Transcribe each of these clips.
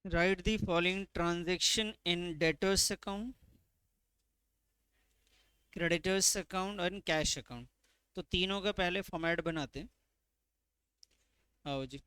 Right the following transaction in debtors account, creditors account और cash account. तो तीनों का पहले फॉर्मेट बनाते हैं। आओ जी।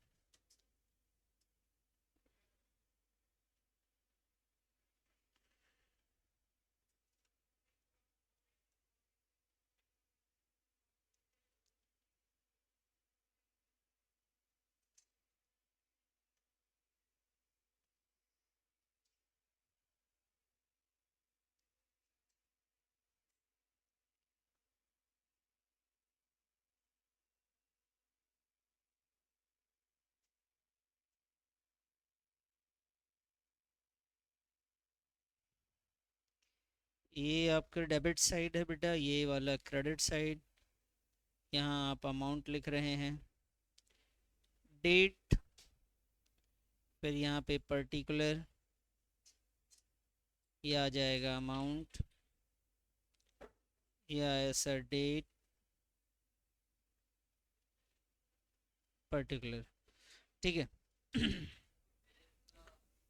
ये आपका डेबिट साइड है बेटा, ये वाला क्रेडिट साइड। यहाँ आप अमाउंट लिख रहे हैं, डेट, फिर यहाँ पे पर्टिकुलर, ये आ जाएगा अमाउंट, या ऐसा डेट पर्टिकुलर। ठीक है।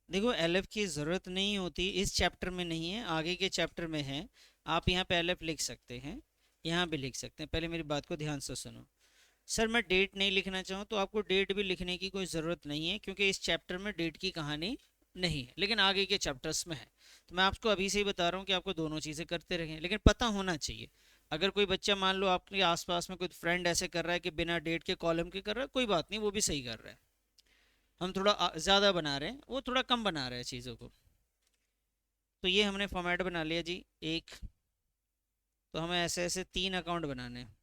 देखो एलएफ की ज़रूरत नहीं होती, इस चैप्टर में नहीं है, आगे के चैप्टर में है। आप यहाँ पे एलएफ लिख सकते हैं, यहाँ भी लिख सकते हैं। पहले मेरी बात को ध्यान से सुनो। सर मैं डेट नहीं लिखना चाहूँ तो आपको डेट भी लिखने की कोई ज़रूरत नहीं है, क्योंकि इस चैप्टर में डेट की कहानी नहीं है, लेकिन आगे के चैप्टर्स में है। तो मैं आपको अभी से ही बता रहा हूँ कि आपको दोनों चीज़ें करते रहें, लेकिन पता होना चाहिए। अगर कोई बच्चा मान लो आपके आसपास में कोई फ्रेंड ऐसे कर रहा है कि बिना डेट के कॉलम के कर रहा है, कोई बात नहीं, वो भी सही कर रहा है। हम थोड़ा ज़्यादा बना रहे हैं, वो थोड़ा कम बना रहे हैं चीज़ों को। तो ये हमने फॉर्मेट बना लिया जी एक। तो हमें ऐसे ऐसे तीन अकाउंट बनाने हैं।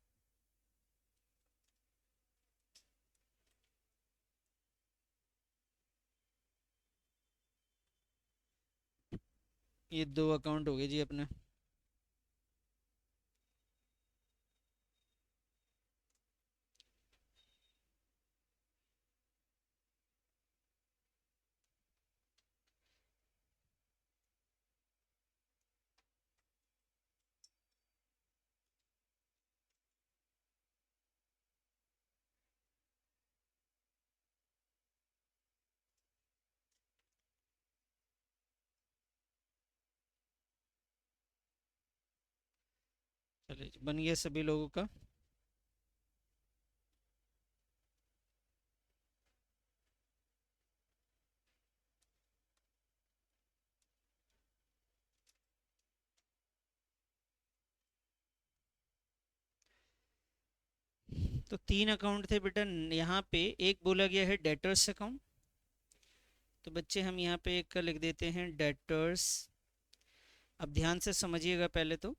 ये दो अकाउंट हो गए जी अपने। चलिए जी, बन गया सभी लोगों का। तो तीन अकाउंट थे बेटा यहाँ पे। एक बोला गया है डेटर्स अकाउंट, तो बच्चे हम यहाँ पे एक का लिख देते हैं डेटर्स। अब ध्यान से समझिएगा पहले तो,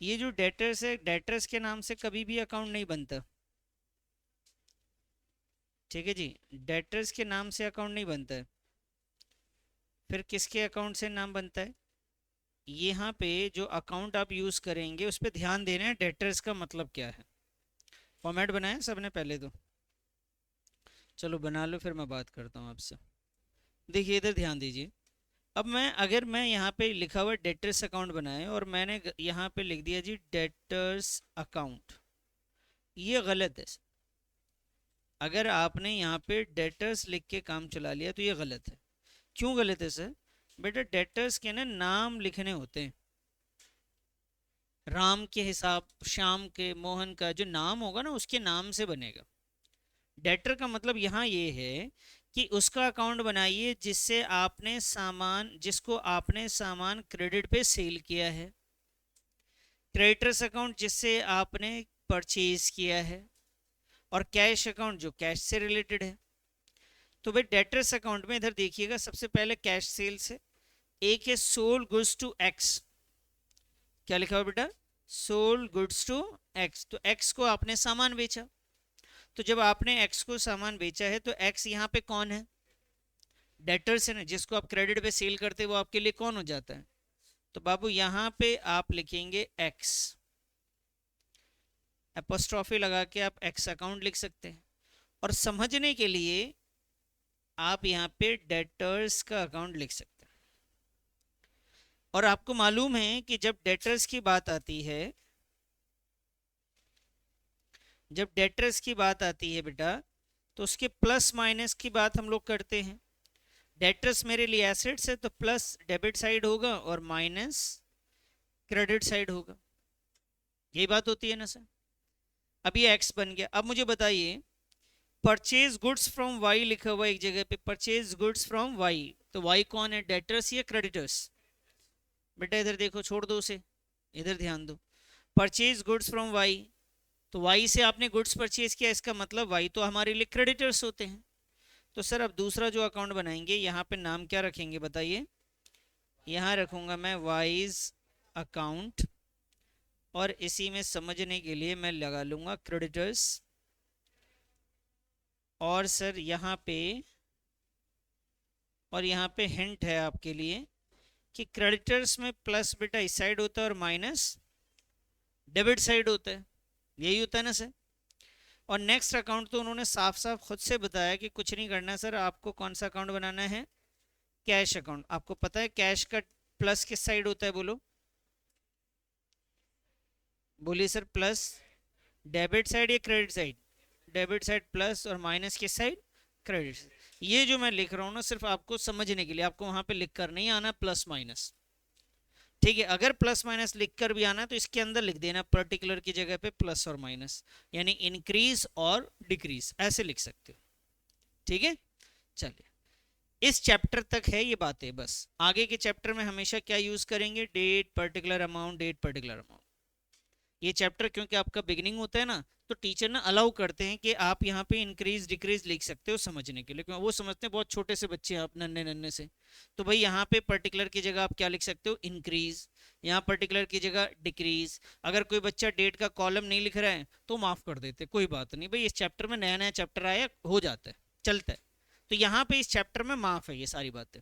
ये जो डेटर्स है, डेटर्स के नाम से कभी भी अकाउंट नहीं बनता। ठीक है जी, डेटर्स के नाम से अकाउंट नहीं बनता है। फिर किसके अकाउंट से नाम बनता है? यहाँ पे जो अकाउंट आप यूज करेंगे उस पर ध्यान देना है, डेटर्स का मतलब क्या है। फॉर्मेट बनाया सबने पहले तो? चलो बना लो, फिर मैं बात करता हूँ आपसे। देखिए इधर ध्यान दीजिए। अब मैं, अगर मैं यहाँ पे लिखा हुआ डेटर्स अकाउंट बनाए और मैंने यहाँ पे लिख दिया जी डेटर्स अकाउंट, ये गलत है। अगर आपने यहाँ पे डेटर्स लिख के काम चला लिया तो ये गलत है। क्यों गलत है सर? बेटा डेटर्स के ना नाम लिखने होते हैं, राम के हिसाब, श्याम के, मोहन का जो नाम होगा ना उसके नाम से बनेगा। डेटर का मतलब यहाँ ये है कि उसका अकाउंट बनाइए जिससे आपने सामान, जिसको आपने सामान क्रेडिट पे सेल किया है। क्रेडिटर्स अकाउंट जिससे आपने परचेज किया है। और कैश अकाउंट जो कैश से रिलेटेड है। तो भाई डेटर्स अकाउंट में इधर देखिएगा, सबसे पहले कैश सेल्स है। एक है सोल्ड गुड्स टू एक्स। क्या लिखा हुआ बेटा? Sold goods to X. तो एक्स को आपने सामान बेचा। तो जब आपने एक्स को सामान बेचा है तो एक्स यहाँ पे कौन है? डेटर्स है ना, जिसको आप क्रेडिट पे सेल करते हैं वो आपके लिए कौन हो जाता है? तो बाबू यहाँ पे आप लिखेंगे एक्स, एपोस्ट्रॉफी लगा के आप एक्स अकाउंट लिख सकते हैं। और समझने के लिए आप यहाँ पे डेटर्स का अकाउंट लिख सकते हैं। और आपको मालूम है कि जब डेटर्स की बात आती है, जब डेटर्स की बात आती है बेटा, तो उसके प्लस माइनस की बात हम लोग करते हैं। डेटर्स मेरे लिए एसेट्स है तो प्लस डेबिट साइड होगा और माइनस क्रेडिट साइड होगा। यही बात होती है ना सर। अब ये एक्स बन गया। अब मुझे बताइए परचेज गुड्स फ्रॉम वाई लिखा हुआ एक जगह पे, परचेज गुड्स फ्रॉम वाई, तो वाई कौन है, डेटर्स या क्रेडिटर्स? बेटा इधर देखो, छोड़ दो उसे, इधर ध्यान दो। परचेज गुड्स फ्रॉम वाई, तो वाई से आपने गुड्स परचेज किया, इसका मतलब वाई तो हमारे लिए क्रेडिटर्स होते हैं। तो सर अब दूसरा जो अकाउंट बनाएंगे यहाँ पे नाम क्या रखेंगे बताइए? यहाँ रखूंगा मैं वाइज अकाउंट, और इसी में समझने के लिए मैं लगा लूंगा क्रेडिटर्स। और सर यहाँ पे, और यहाँ पे हिंट है आपके लिए कि क्रेडिटर्स में प्लस बेटा इस साइड होता है और माइनस डेबिट साइड होता है। यही होता है ना सर। और नेक्स्ट अकाउंट तो उन्होंने साफ साफ खुद से बताया कि कुछ नहीं करना सर, आपको कौन सा अकाउंट बनाना है, कैश अकाउंट। आपको पता है कैश का प्लस किस साइड होता है, बोलो बोलिए सर, प्लस डेबिट साइड या credit side? Debit side plus, और माइनस किस साइड, क्रेडिट साइड। ये जो मैं लिख रहा हूँ ना सिर्फ आपको समझने के लिए, आपको वहां पे लिख कर नहीं आना प्लस माइनस, ठीक है? अगर प्लस माइनस लिख कर भी आना तो इसके अंदर लिख देना पर्टिकुलर की जगह पे प्लस और माइनस, यानी इंक्रीज और डिक्रीज, ऐसे लिख सकते हो, ठीक है? चलिए, इस चैप्टर तक है ये बातें, बस आगे के चैप्टर में हमेशा क्या यूज करेंगे, date particular amount, date particular amount. ये चैप्टर क्योंकि आपका बिगिनिंग होता है ना, तो टीचर ना अलाउ करते हैं कि आप यहाँ पे इंक्रीज डिक्रीज लिख सकते हो समझने के लिए, क्योंकि वो समझते हैं बहुत छोटे से बच्चे हैं आप, नन्हे नन्हे से। तो भाई यहाँ पे पर्टिकुलर की जगह आप क्या लिख सकते हो, इंक्रीज, यहाँ पर्टिकुलर की जगह डिक्रीज। अगर कोई बच्चा डेट का कॉलम नहीं लिख रहा है तो माफ कर देते, कोई बात नहीं भाई, इस चैप्टर में नया नया चैप्टर आया, हो जाता है, चलता है। तो यहाँ पे इस चैप्टर में माफ है ये सारी बातें,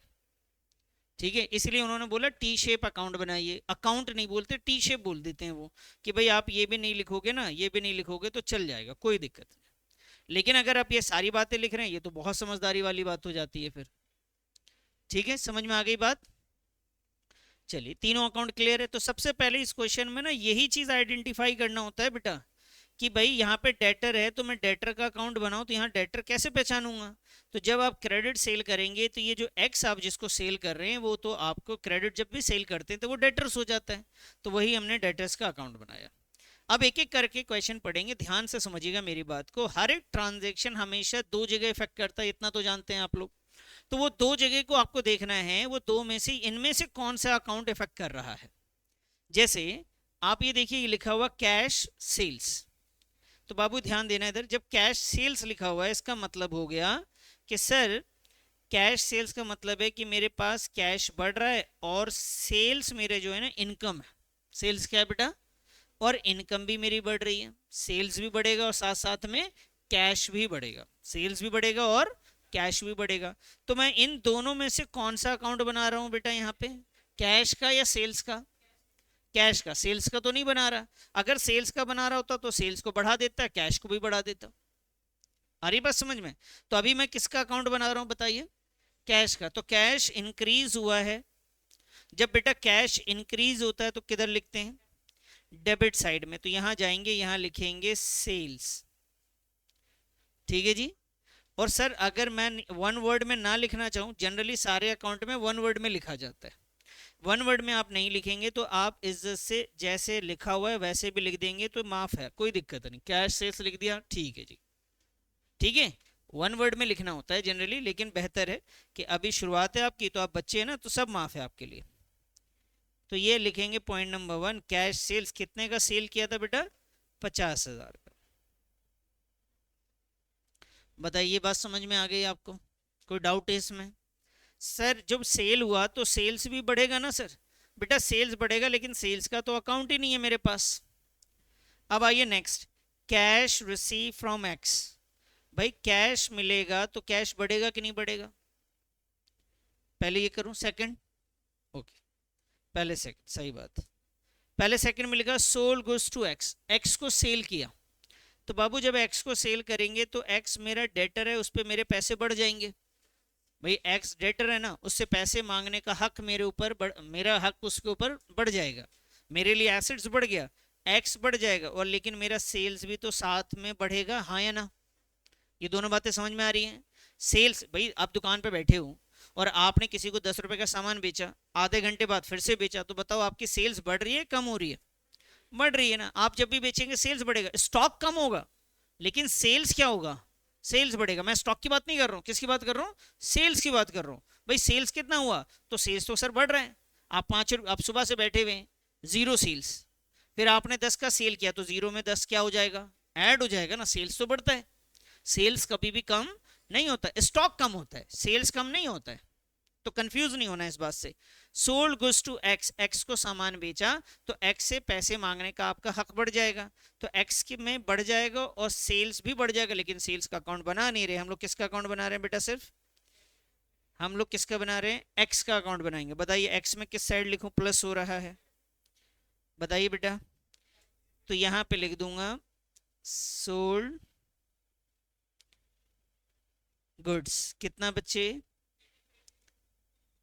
ठीक है? इसलिए उन्होंने बोला टी शेप अकाउंट बनाइए। अकाउंट नहीं बोलते, टी शेप बोल देते हैं वो, कि भाई आप ये भी नहीं लिखोगे ना, ये भी नहीं लिखोगे तो चल जाएगा, कोई दिक्कत नहीं। लेकिन अगर आप ये सारी बातें लिख रहे हैं, ये तो बहुत समझदारी वाली बात हो जाती है फिर, ठीक है? समझ में आ गई बात? चलिए, तीनों अकाउंट क्लियर है। तो सबसे पहले इस क्वेश्चन में ना यही चीज आइडेंटिफाई करना होता है बेटा, कि भाई यहाँ पे डेटर है तो मैं डेटर का अकाउंट बनाऊं, तो यहाँ डेटर कैसे पहचानूंगा? तो जब आप क्रेडिट सेल करेंगे तो ये जो एक्स आप जिसको सेल कर रहे हैं वो तो आपको क्रेडिट जब भी सेल करते हैं तो वो डेटर्स हो जाता है, तो वही हमने डेटर्स का अकाउंट बनाया। अब एक एक करके क्वेश्चन पढ़ेंगे, ध्यान से समझिएगा मेरी बात को। हर एक ट्रांजेक्शन हमेशा दो जगह इफेक्ट करता है, इतना तो जानते हैं आप लोग। तो वो दो जगह को आपको देखना है, वो दो में से इनमें से कौन सा अकाउंट इफेक्ट कर रहा है। जैसे आप ये देखिए, ये लिखा हुआ कैश सेल्स, तो बाबू ध्यान देना इधर, जब कैश सेल्स लिखा हुआ है इसका मतलब हो गया कि सर कैश सेल्स का मतलब है कि मेरे पास कैश बढ़ रहा है और सेल्स मेरे जो है ना इनकम है। सेल्स क्या है बेटा, और इनकम भी मेरी बढ़ रही है। सेल्स भी बढ़ेगा और साथ साथ में कैश भी बढ़ेगा, सेल्स भी बढ़ेगा और कैश भी बढ़ेगा। तो मैं इन दोनों में से कौन सा अकाउंट बना रहा हूं बेटा यहाँ पे, कैश का या सेल्स का? कैश का, सेल्स का तो नहीं बना रहा। अगर सेल्स का बना रहा होता तो सेल्स को बढ़ा देता, कैश को भी बढ़ा देता। आ रही बात समझ में? तो अभी मैं किसका अकाउंट बना रहा हूं बताइए, कैश का। तो कैश इंक्रीज हुआ है। जब बेटा कैश इंक्रीज होता है तो किधर लिखते हैं, डेबिट साइड में। तो यहां जाएंगे, यहां लिखेंगे सेल्स, ठीक है जी। और सर अगर मैं वन वर्ड में ना लिखना चाहूं, जनरली सारे अकाउंट में वन वर्ड में लिखा जाता है, वन वर्ड में आप नहीं लिखेंगे तो आप इज्जत से जैसे लिखा हुआ है वैसे भी लिख देंगे तो माफ है, कोई दिक्कत नहीं। कैश सेल्स लिख दिया, ठीक है जी, ठीक है। वन वर्ड में लिखना होता है जनरली, लेकिन बेहतर है कि अभी शुरुआत है आपकी, तो आप बच्चे हैं ना, तो सब माफ है आपके लिए। तो ये लिखेंगे पॉइंट नंबर 1, कैश सेल्स कितने का सेल किया था बेटा, 50,000 का। बताइए बात समझ में आ गई आपको, कोई डाउट है इसमें? सर जब सेल हुआ तो सेल्स भी बढ़ेगा ना सर। बेटा सेल्स बढ़ेगा, लेकिन सेल्स का तो अकाउंट ही नहीं है मेरे पास। अब आइए next, cash receive from x. भाई कैश मिलेगा तो कैश बढ़ेगा कि नहीं बढ़ेगा? पहले ये करूं, सेकंड, ओके, पहले सेकंड, सही बात। पहले सेकंड मिलेगा sold goods to X, X को सेल किया। तो बाबू जब एक्स को सेल करेंगे तो एक्स मेरा डेटर है, उस पर मेरे पैसे बढ़ जाएंगे। भाई एक्स डेटर है ना, उससे पैसे मांगने का हक मेरे ऊपर, मेरा हक उसके ऊपर बढ़ जाएगा। मेरे लिए एसेट्स बढ़ गया, एक्स बढ़ जाएगा, और लेकिन मेरा सेल्स भी तो साथ में बढ़ेगा, हाँ या ना? ये दोनों बातें समझ में आ रही हैं? सेल्स, भाई आप दुकान पे बैठे हो और आपने किसी को 10 रुपए का सामान बेचा, आधे घंटे बाद फिर से बेचा, तो बताओ आपकी सेल्स बढ़ रही है कम हो रही है? बढ़ रही है ना। आप जब भी बेचेंगे सेल्स बढ़ेगा, स्टॉक कम होगा लेकिन सेल्स क्या होगा? सेल्स बढ़ेगा। मैं स्टॉक की बात नहीं कर रहा हूँ, किसकी बात कर रहा हूँ? सेल्स की बात कर रहा हूँ। भाई सेल्स कितना हुआ? तो सेल्स तो सर बढ़ रहा है। आप 5 रुपये, आप सुबह से बैठे हुए हैं, जीरो सेल्स, फिर आपने 10 का सेल किया तो जीरो में 10 क्या हो जाएगा? ऐड हो जाएगा ना। सेल्स तो बढ़ता है, सेल्स कभी भी कम नहीं होता, स्टॉक कम होता है, सेल्स कम नहीं होता है। तो कंफ्यूज नहीं होना इस बात से। Sold goods to X, X को सामान बेचा तो एक्स से पैसे मांगने का आपका हक बढ़ जाएगा, तो एक्स की में बढ़ जाएगा और सेल्स भी बढ़ जाएगा। लेकिन सेल्स का अकाउंट बना नहीं रहे हम लोग, किसका अकाउंट बना रहे हैं बेटा? सिर्फ हम लोग किसका बना रहे हैं? एक्स का अकाउंट बनाएंगे। बताइए एक्स में किस साइड लिखूं? प्लस हो रहा है, बताइए बेटा। तो यहां पे लिख दूंगा सोल्ड गुड्स, कितना बच्चे?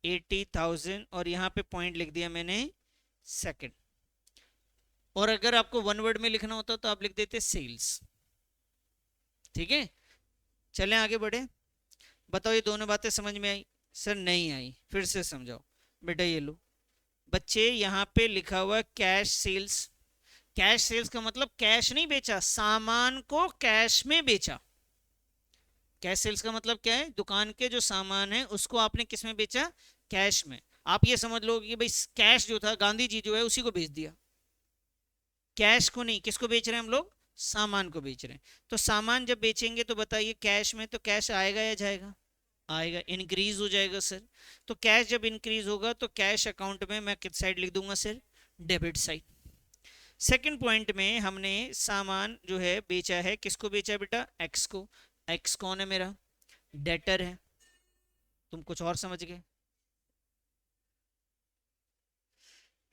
80,000, और यहाँ पे पॉइंट लिख दिया मैंने सेकंड। और अगर आपको वन वर्ड में लिखना होता तो आप लिख देते सेल्स। ठीक है, चलें आगे बढ़े। बताओ ये दोनों बातें समझ में आई? सर नहीं आई, फिर से समझाओ बेटा। ये लो बच्चे, यहाँ पे लिखा हुआ कैश सेल्स। कैश सेल्स का मतलब कैश नहीं बेचा, सामान को कैश में बेचा। कैश सेल्स का मतलब क्या है? दुकान के जो सामान है उसको आपने किस में बेचा? कैश में। आप ये समझ लो कि भाई कैश जो था, गांधी जी जो है उसी को बेच दिया, कैश को नहीं। किसको बेच रहे हैं हम लोग? सामान को बेच रहे हैं। तो सामान जब बेचेंगे तो बताइए कैश में, तो कैश आएगा या जाएगा? आएगा, इंक्रीज हो जाएगा सर। तो कैश जब इंक्रीज होगा तो कैश अकाउंट में मैं किस साइड लिख दूंगा sir? Debit side. Second point में हमने सामान जो है बेचा है, किसको बेचा है बेटा? एक्स को। एक्स कौन है मेरा? डेटर है। तुम कुछ और समझ गए।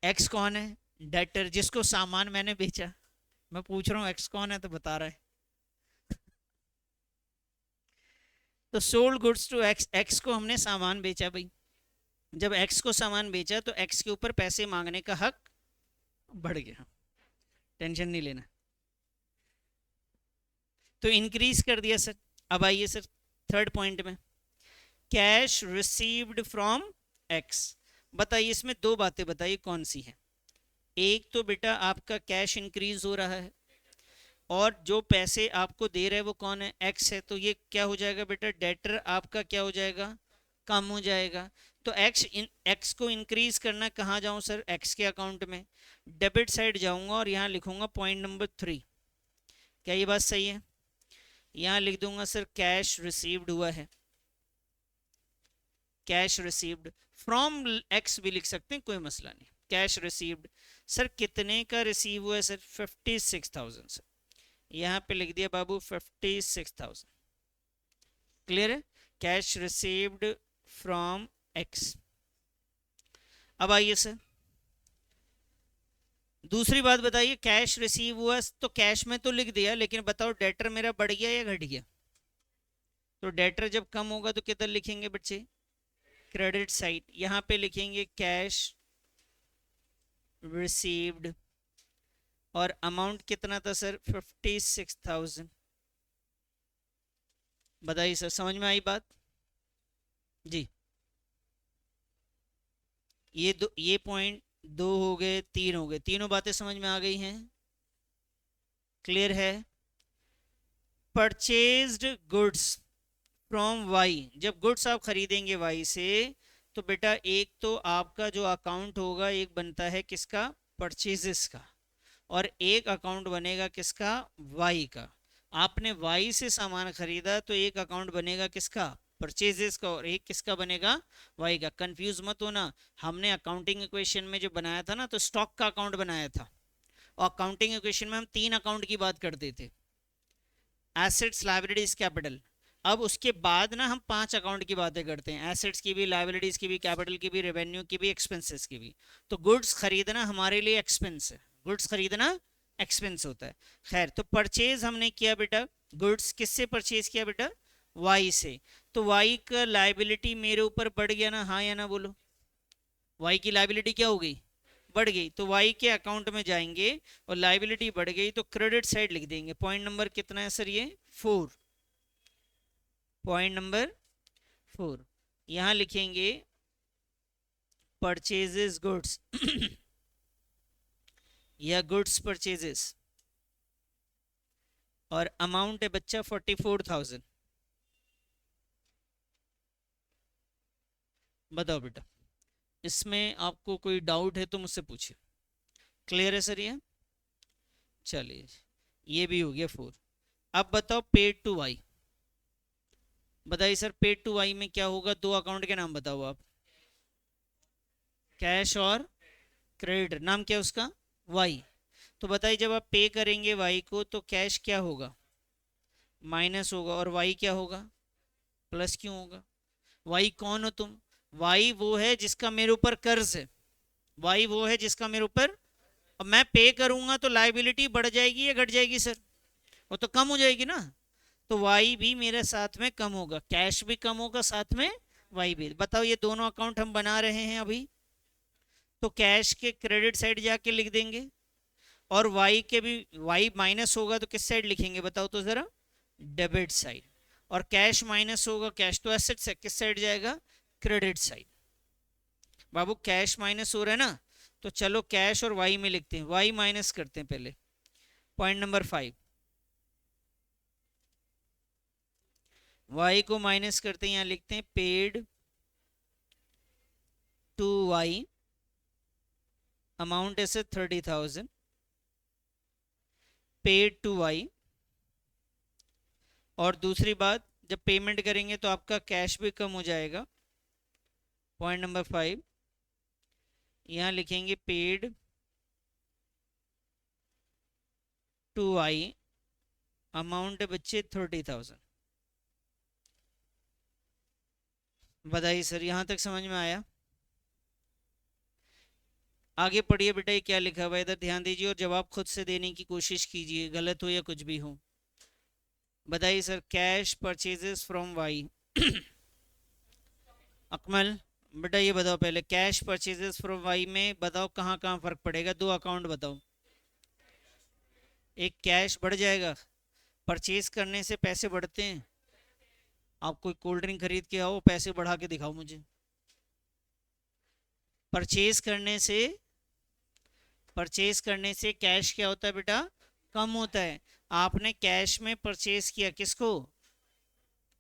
एक्स कौन है? डेटर, जिसको सामान मैंने बेचा। मैं पूछ रहा हूँ एक्स कौन है तो बता रहा है। तो sold goods to X, X को हमने सामान बेचा भाई। जब एक्स को सामान बेचा तो एक्स के ऊपर पैसे मांगने का हक बढ़ गया, टेंशन नहीं लेना। तो इंक्रीज कर दिया सर। अब आइए सर थर्ड पॉइंट में, कैश रिसीव्ड फ्रॉम एक्स। बताइए इसमें दो बातें बताइए कौन सी है? एक तो बेटा आपका कैश इंक्रीज हो रहा है, और जो पैसे आपको दे रहे हैं वो कौन है? एक्स है। तो ये क्या हो जाएगा बेटा? डेटर आपका क्या हो जाएगा? कम हो जाएगा। तो एक्स को इंक्रीज करना, कहाँ जाऊं सर? एक्स के अकाउंट में, डेबिट साइड जाऊंगा और यहाँ लिखूंगा पॉइंट नंबर 3। क्या ये बात सही है? यहाँ लिख दूंगा सर कैश रिसीव्ड हुआ है, कैश रिसीव्ड फ्रॉम एक्स भी लिख सकते हैं, कोई मसला नहीं। कैश रिसीव्ड सर कितने का रिसीव हुआ है सर? 56,000 सर। यहाँ पे लिख दिया बाबू 56,000। क्लियर है? Cash received from x. अब आइए सर दूसरी बात बताइए, कैश रिसीव हुआ तो कैश में तो लिख दिया, लेकिन बताओ डेटर मेरा बढ़ गया या घट गया? तो डेटर जब कम होगा तो किधर लिखेंगे बच्चे? Credit side. यहां पे लिखेंगे कैश रिसीव्ड, और अमाउंट कितना था सर? 56,000। बताइए सर समझ में आई बात? जी, ये पॉइंट दो हो गए, तीन हो गए, तीनों बातें समझ में आ गई हैं? क्लियर है? परचेज्ड गुड्स फ्रॉम वाई, जब गुड्स आप खरीदेंगे वाई से, तो बेटा एक तो आपका जो अकाउंट होगा एक बनता है किसका? परचेजेस का, और एक अकाउंट बनेगा किसका? वाई का। आपने वाई से सामान खरीदा तो एक अकाउंट बनेगा किसका? परचेजेस का, और एक किसका बनेगा? वाई का। कंफ्यूज मत होना, हमने अकाउंटिंग इक्वेशन में जो बनाया था ना, तो स्टॉक का अकाउंट बनाया था, और अकाउंटिंग इक्वेशन में हम 3 अकाउंट की बात करते थे, एसेट्स लायबिलिटीज कैपिटल। अब उसके बाद ना हम 5 अकाउंट की बातें करते हैं, एसेट्स की भी, लायबिलिटीज की भी, कैपिटल की भी, रेवेन्यू की भी, एक्सपेंसेस की भी। तो गुड्स खरीदना हमारे लिए एक्सपेंस है, गुड्स खरीदना एक्सपेंस होता है। खैर, तो परचेज हमने किया बेटा, गुड्स किससे परचेज किया बेटा? वाई से। तो वाई का लायबिलिटी मेरे ऊपर बढ़ गया ना? हाँ या ना बोलो। वाई की लायबिलिटी क्या हो गई? बढ़ गई। तो वाई के अकाउंट में जाएंगे और लायबिलिटी बढ़ गई तो क्रेडिट साइड लिख देंगे। पॉइंट नंबर कितना है सर? ये 4। पॉइंट नंबर 4, यहां लिखेंगे परचेजेस गुड्स या गुड्स परचेजेस, और अमाउंट है बच्चा 44,000। बताओ बेटा, इसमें आपको कोई डाउट है तो मुझसे पूछिए। क्लियर है सर ये? चलिए, ये भी हो गया 4। अब बताओ पेड टू वाई। बताइए सर, पेड टू वाई में क्या होगा? दो अकाउंट के नाम बताओ आप। कैश और क्रेडिट। नाम क्या है उसका? वाई। तो बताइए, जब आप पे करेंगे वाई को तो कैश क्या होगा? माइनस होगा, और वाई क्या होगा? प्लस क्यों होगा? वाई कौन हो तुम? वाई वो है जिसका मेरे ऊपर कर्ज है। वाई वो है जिसका मेरे ऊपर, अब मैं पे करूंगा तो लाइबिलिटी बढ़ जाएगी या घट जाएगी सर? वो तो कम हो जाएगी ना। तो वाई भी मेरे साथ में कम होगा, कैश भी कम होगा, साथ में वाई भी। बताओ, ये दोनों अकाउंट हम बना रहे हैं अभी, तो कैश के क्रेडिट साइड जाके लिख देंगे, और वाई के भी, वाई माइनस होगा तो किस साइड लिखेंगे बताओ तो जरा? Debit side. और कैश माइनस होगा, कैश तो एसेट्स है, किस साइड जाएगा? Credit side. बाबू कैश माइनस हो रहा है ना, तो चलो कैश और वाई में लिखते हैं, वाई माइनस करते हैं पहले। पॉइंट नंबर 5, वाई को माइनस करते हैं, यहां लिखते हैं पेड टू वाई, अमाउंट ऐसे 30,000 पेड टू वाई। और दूसरी बात, जब पेमेंट करेंगे तो आपका कैश भी कम हो जाएगा। पॉइंट नंबर 5, यहां लिखेंगे पेड टू वाई, अमाउंट है बच्चे 30,000। बताइए सर, यहां तक समझ में आया? आगे पढ़िए बेटा, ये क्या लिखा हुआ है, इधर ध्यान दीजिए और जवाब खुद से देने की कोशिश कीजिए, गलत हो या कुछ भी हो। बताइए sir, cash purchases from Y. Akmal बेटा, ये बताओ पहले, कैश परचेजेस फ्रॉम वाई में बताओ कहाँ कहाँ फर्क पड़ेगा? दो अकाउंट बताओ। एक कैश बढ़ जाएगा, परचेज करने से पैसे बढ़ते हैं। आप कोई कोल्ड ड्रिंक खरीद के आओ, पैसे बढ़ा के दिखाओ मुझे। परचेज करने से, परचेज करने से कैश क्या होता है बेटा? कम होता है। आपने कैश में परचेज किया, किसको?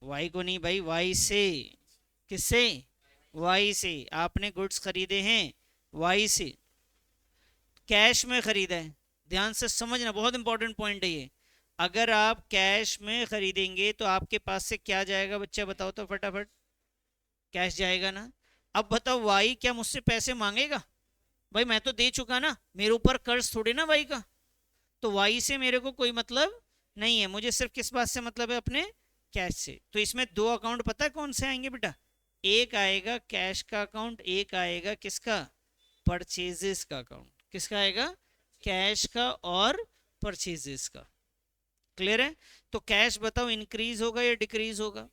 वाई को नहीं भाई, वाई से। किससे? वाई से। आपने गुड्स खरीदे हैं वाई से, कैश में खरीदा है। ध्यान से समझना, बहुत इंपॉर्टेंट पॉइंट है ये। अगर आप कैश में खरीदेंगे तो आपके पास से क्या जाएगा बच्चा? बताओ तो फटाफट। कैश जाएगा ना। अब बताओ, वाई क्या मुझसे पैसे मांगेगा? भाई मैं तो दे चुका ना, मेरे ऊपर कर्ज थोड़ी ना वाई का। तो वाई से मेरे को कोई मतलब नहीं है, मुझे सिर्फ किस बात से मतलब है? अपने कैश से। तो इसमें दो अकाउंट पता है कौन से आएंगे बेटा? एक आएगा कैश का अकाउंट, एक आएगा किसका? परचेजेस का अकाउंट। किसका आएगा? कैश का और परचेजेस का। क्लियर है? तो कैश बताओ इंक्रीज होगा या डिक्रीज होगा?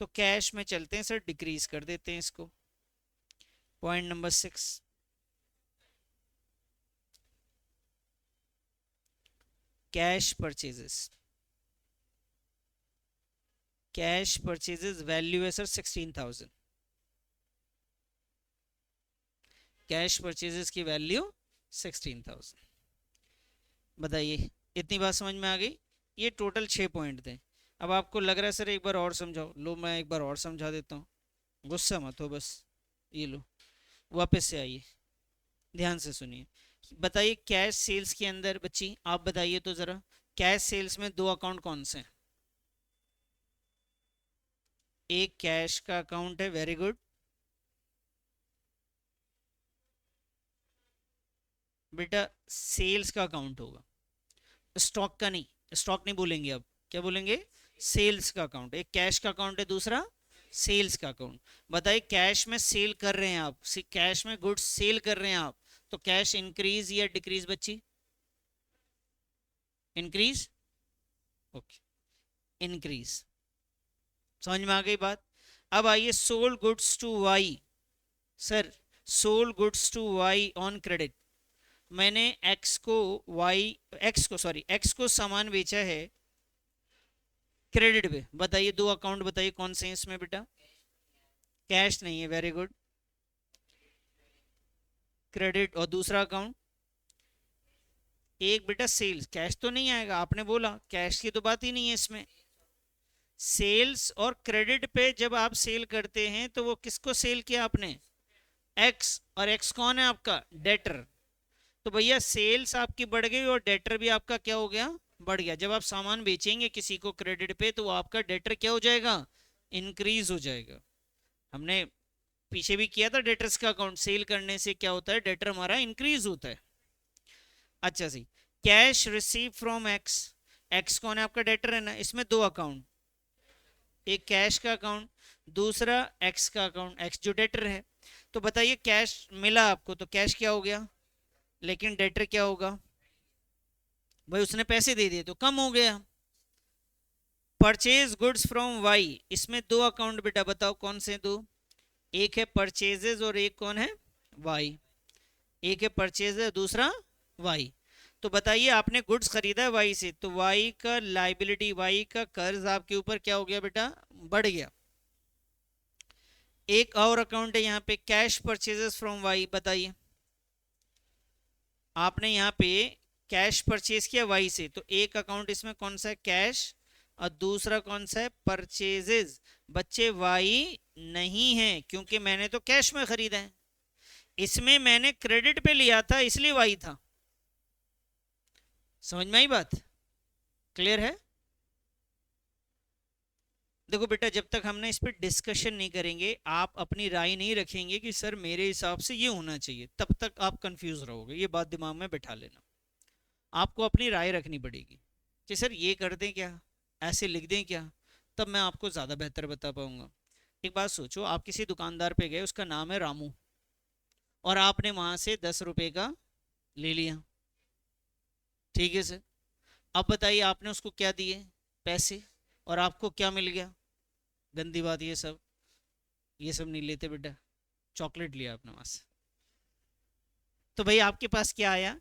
तो कैश में चलते हैं सर, डिक्रीज कर देते हैं इसको। Point number 6, cash purchases. Cash purchases value है सर 16,000। कैश परचेजेस की वैल्यू 16,000। बताइए, इतनी बात समझ में आ गई? ये टोटल 6 पॉइंट थे। अब आपको लग रहा है सर एक बार और समझाओ, लो मैं एक बार और समझा देता हूँ, गुस्सा मत हो बस। ये लो, वापस से आइए, ध्यान से सुनिए। बताइए, कैश सेल्स के अंदर बच्ची आप बताइए तो जरा, कैश सेल्स में दो अकाउंट कौन से हैं? एक कैश का अकाउंट है, वेरी गुड बेटा। सेल्स का अकाउंट होगा, स्टॉक का नहीं। स्टॉक नहीं बोलेंगे, अब क्या बोलेंगे? सेल्स का अकाउंट। एक कैश का अकाउंट है, दूसरा सेल्स का अकाउंट। बताइए, कैश में सेल कर रहे हैं आप, कैश में गुड्स सेल कर रहे हैं आप, तो कैश इंक्रीज या डिक्रीज बच्ची? इंक्रीज। Okay, increase. समझ में आ गई बात? अब आइए, sold goods to Y. Sir, sold goods to Y on credit. मैंने एक्स को, वाई, एक्स को सॉरी, एक्स को सामान बेचा है क्रेडिट पे। बताइए दो अकाउंट बताइए कौन से हैं इसमें बेटा। कैश नहीं है, वेरी गुड। क्रेडिट और दूसरा अकाउंट, एक बेटा सेल्स, कैश तो नहीं आएगा, आपने बोला कैश की तो बात ही नहीं है इसमें। सेल्स और क्रेडिट पे जब आप सेल करते हैं तो वो किसको सेल किया आपने, एक्स, और एक्स कौन है आपका, डेटर। तो भैया सेल्स आपकी बढ़ गई और डेटर भी आपका क्या हो गया, बढ़ गया। जब आप सामान बेचेंगे किसी को क्रेडिट पे तो वो आपका डेटर क्या हो जाएगा, इंक्रीज हो जाएगा। हमने पीछे भी किया था डेटर्स का अकाउंट, सेल करने से क्या होता है, डेटर हमारा इंक्रीज होता है। अच्छा जी, cash receive from X, X कौन है आपका, डेटर है ना। इसमें दो अकाउंट, एक कैश का अकाउंट, दूसरा एक्स का अकाउंट, एक्स जो डेटर है। तो बताइए कैश मिला आपको तो कैश क्या हो गया, लेकिन डेटर क्या होगा, भाई उसने पैसे दे दिए तो कम हो गया। परचेज गुड्स फ्रॉम वाई, इसमें दो अकाउंट बेटा, बताओ कौन से दो, एक है परचेजेस और एक कौन है, वाई। एक है परचेज है, दूसरा वाई। तो बताइए आपने गुड्स खरीदा है वाई से, तो वाई का लाइबिलिटी, वाई का कर्ज आपके ऊपर क्या हो गया बेटा, बढ़ गया। एक और अकाउंट है यहाँ पे, कैश परचेजेस फ्रॉम वाई। बताइए आपने यहाँ पे कैश परचेज किया वाई से, तो एक अकाउंट इसमें कौन सा है, कैश, और दूसरा कौन सा है, परचेजेस। बच्चे वाई नहीं है क्योंकि मैंने तो कैश में खरीदा है, इसमें मैंने क्रेडिट पे लिया था इसलिए वाई था। समझ में आई बात, क्लियर है। देखो बेटा जब तक हमने इस पर डिस्कशन नहीं करेंगे, आप अपनी राय नहीं रखेंगे कि सर मेरे हिसाब से ये होना चाहिए, तब तक आप कंफ्यूज रहोगे। ये बात दिमाग में बैठा लेना, आपको अपनी राय रखनी पड़ेगी कि सर ये कर दें क्या, ऐसे लिख दें क्या, तब मैं आपको ज़्यादा बेहतर बता पाऊंगा। एक बात सोचो, आप किसी दुकानदार पे गए, उसका नाम है रामू, और आपने वहां से 10 रुपए का ले लिया, ठीक है सर। अब बताइए आपने उसको क्या दिए, पैसे, और आपको क्या मिल गया, गंदी बात, ये सब नहीं लेते बेटा, चॉकलेट लिया आपने वहां से। तो भाई आपके पास क्या आया,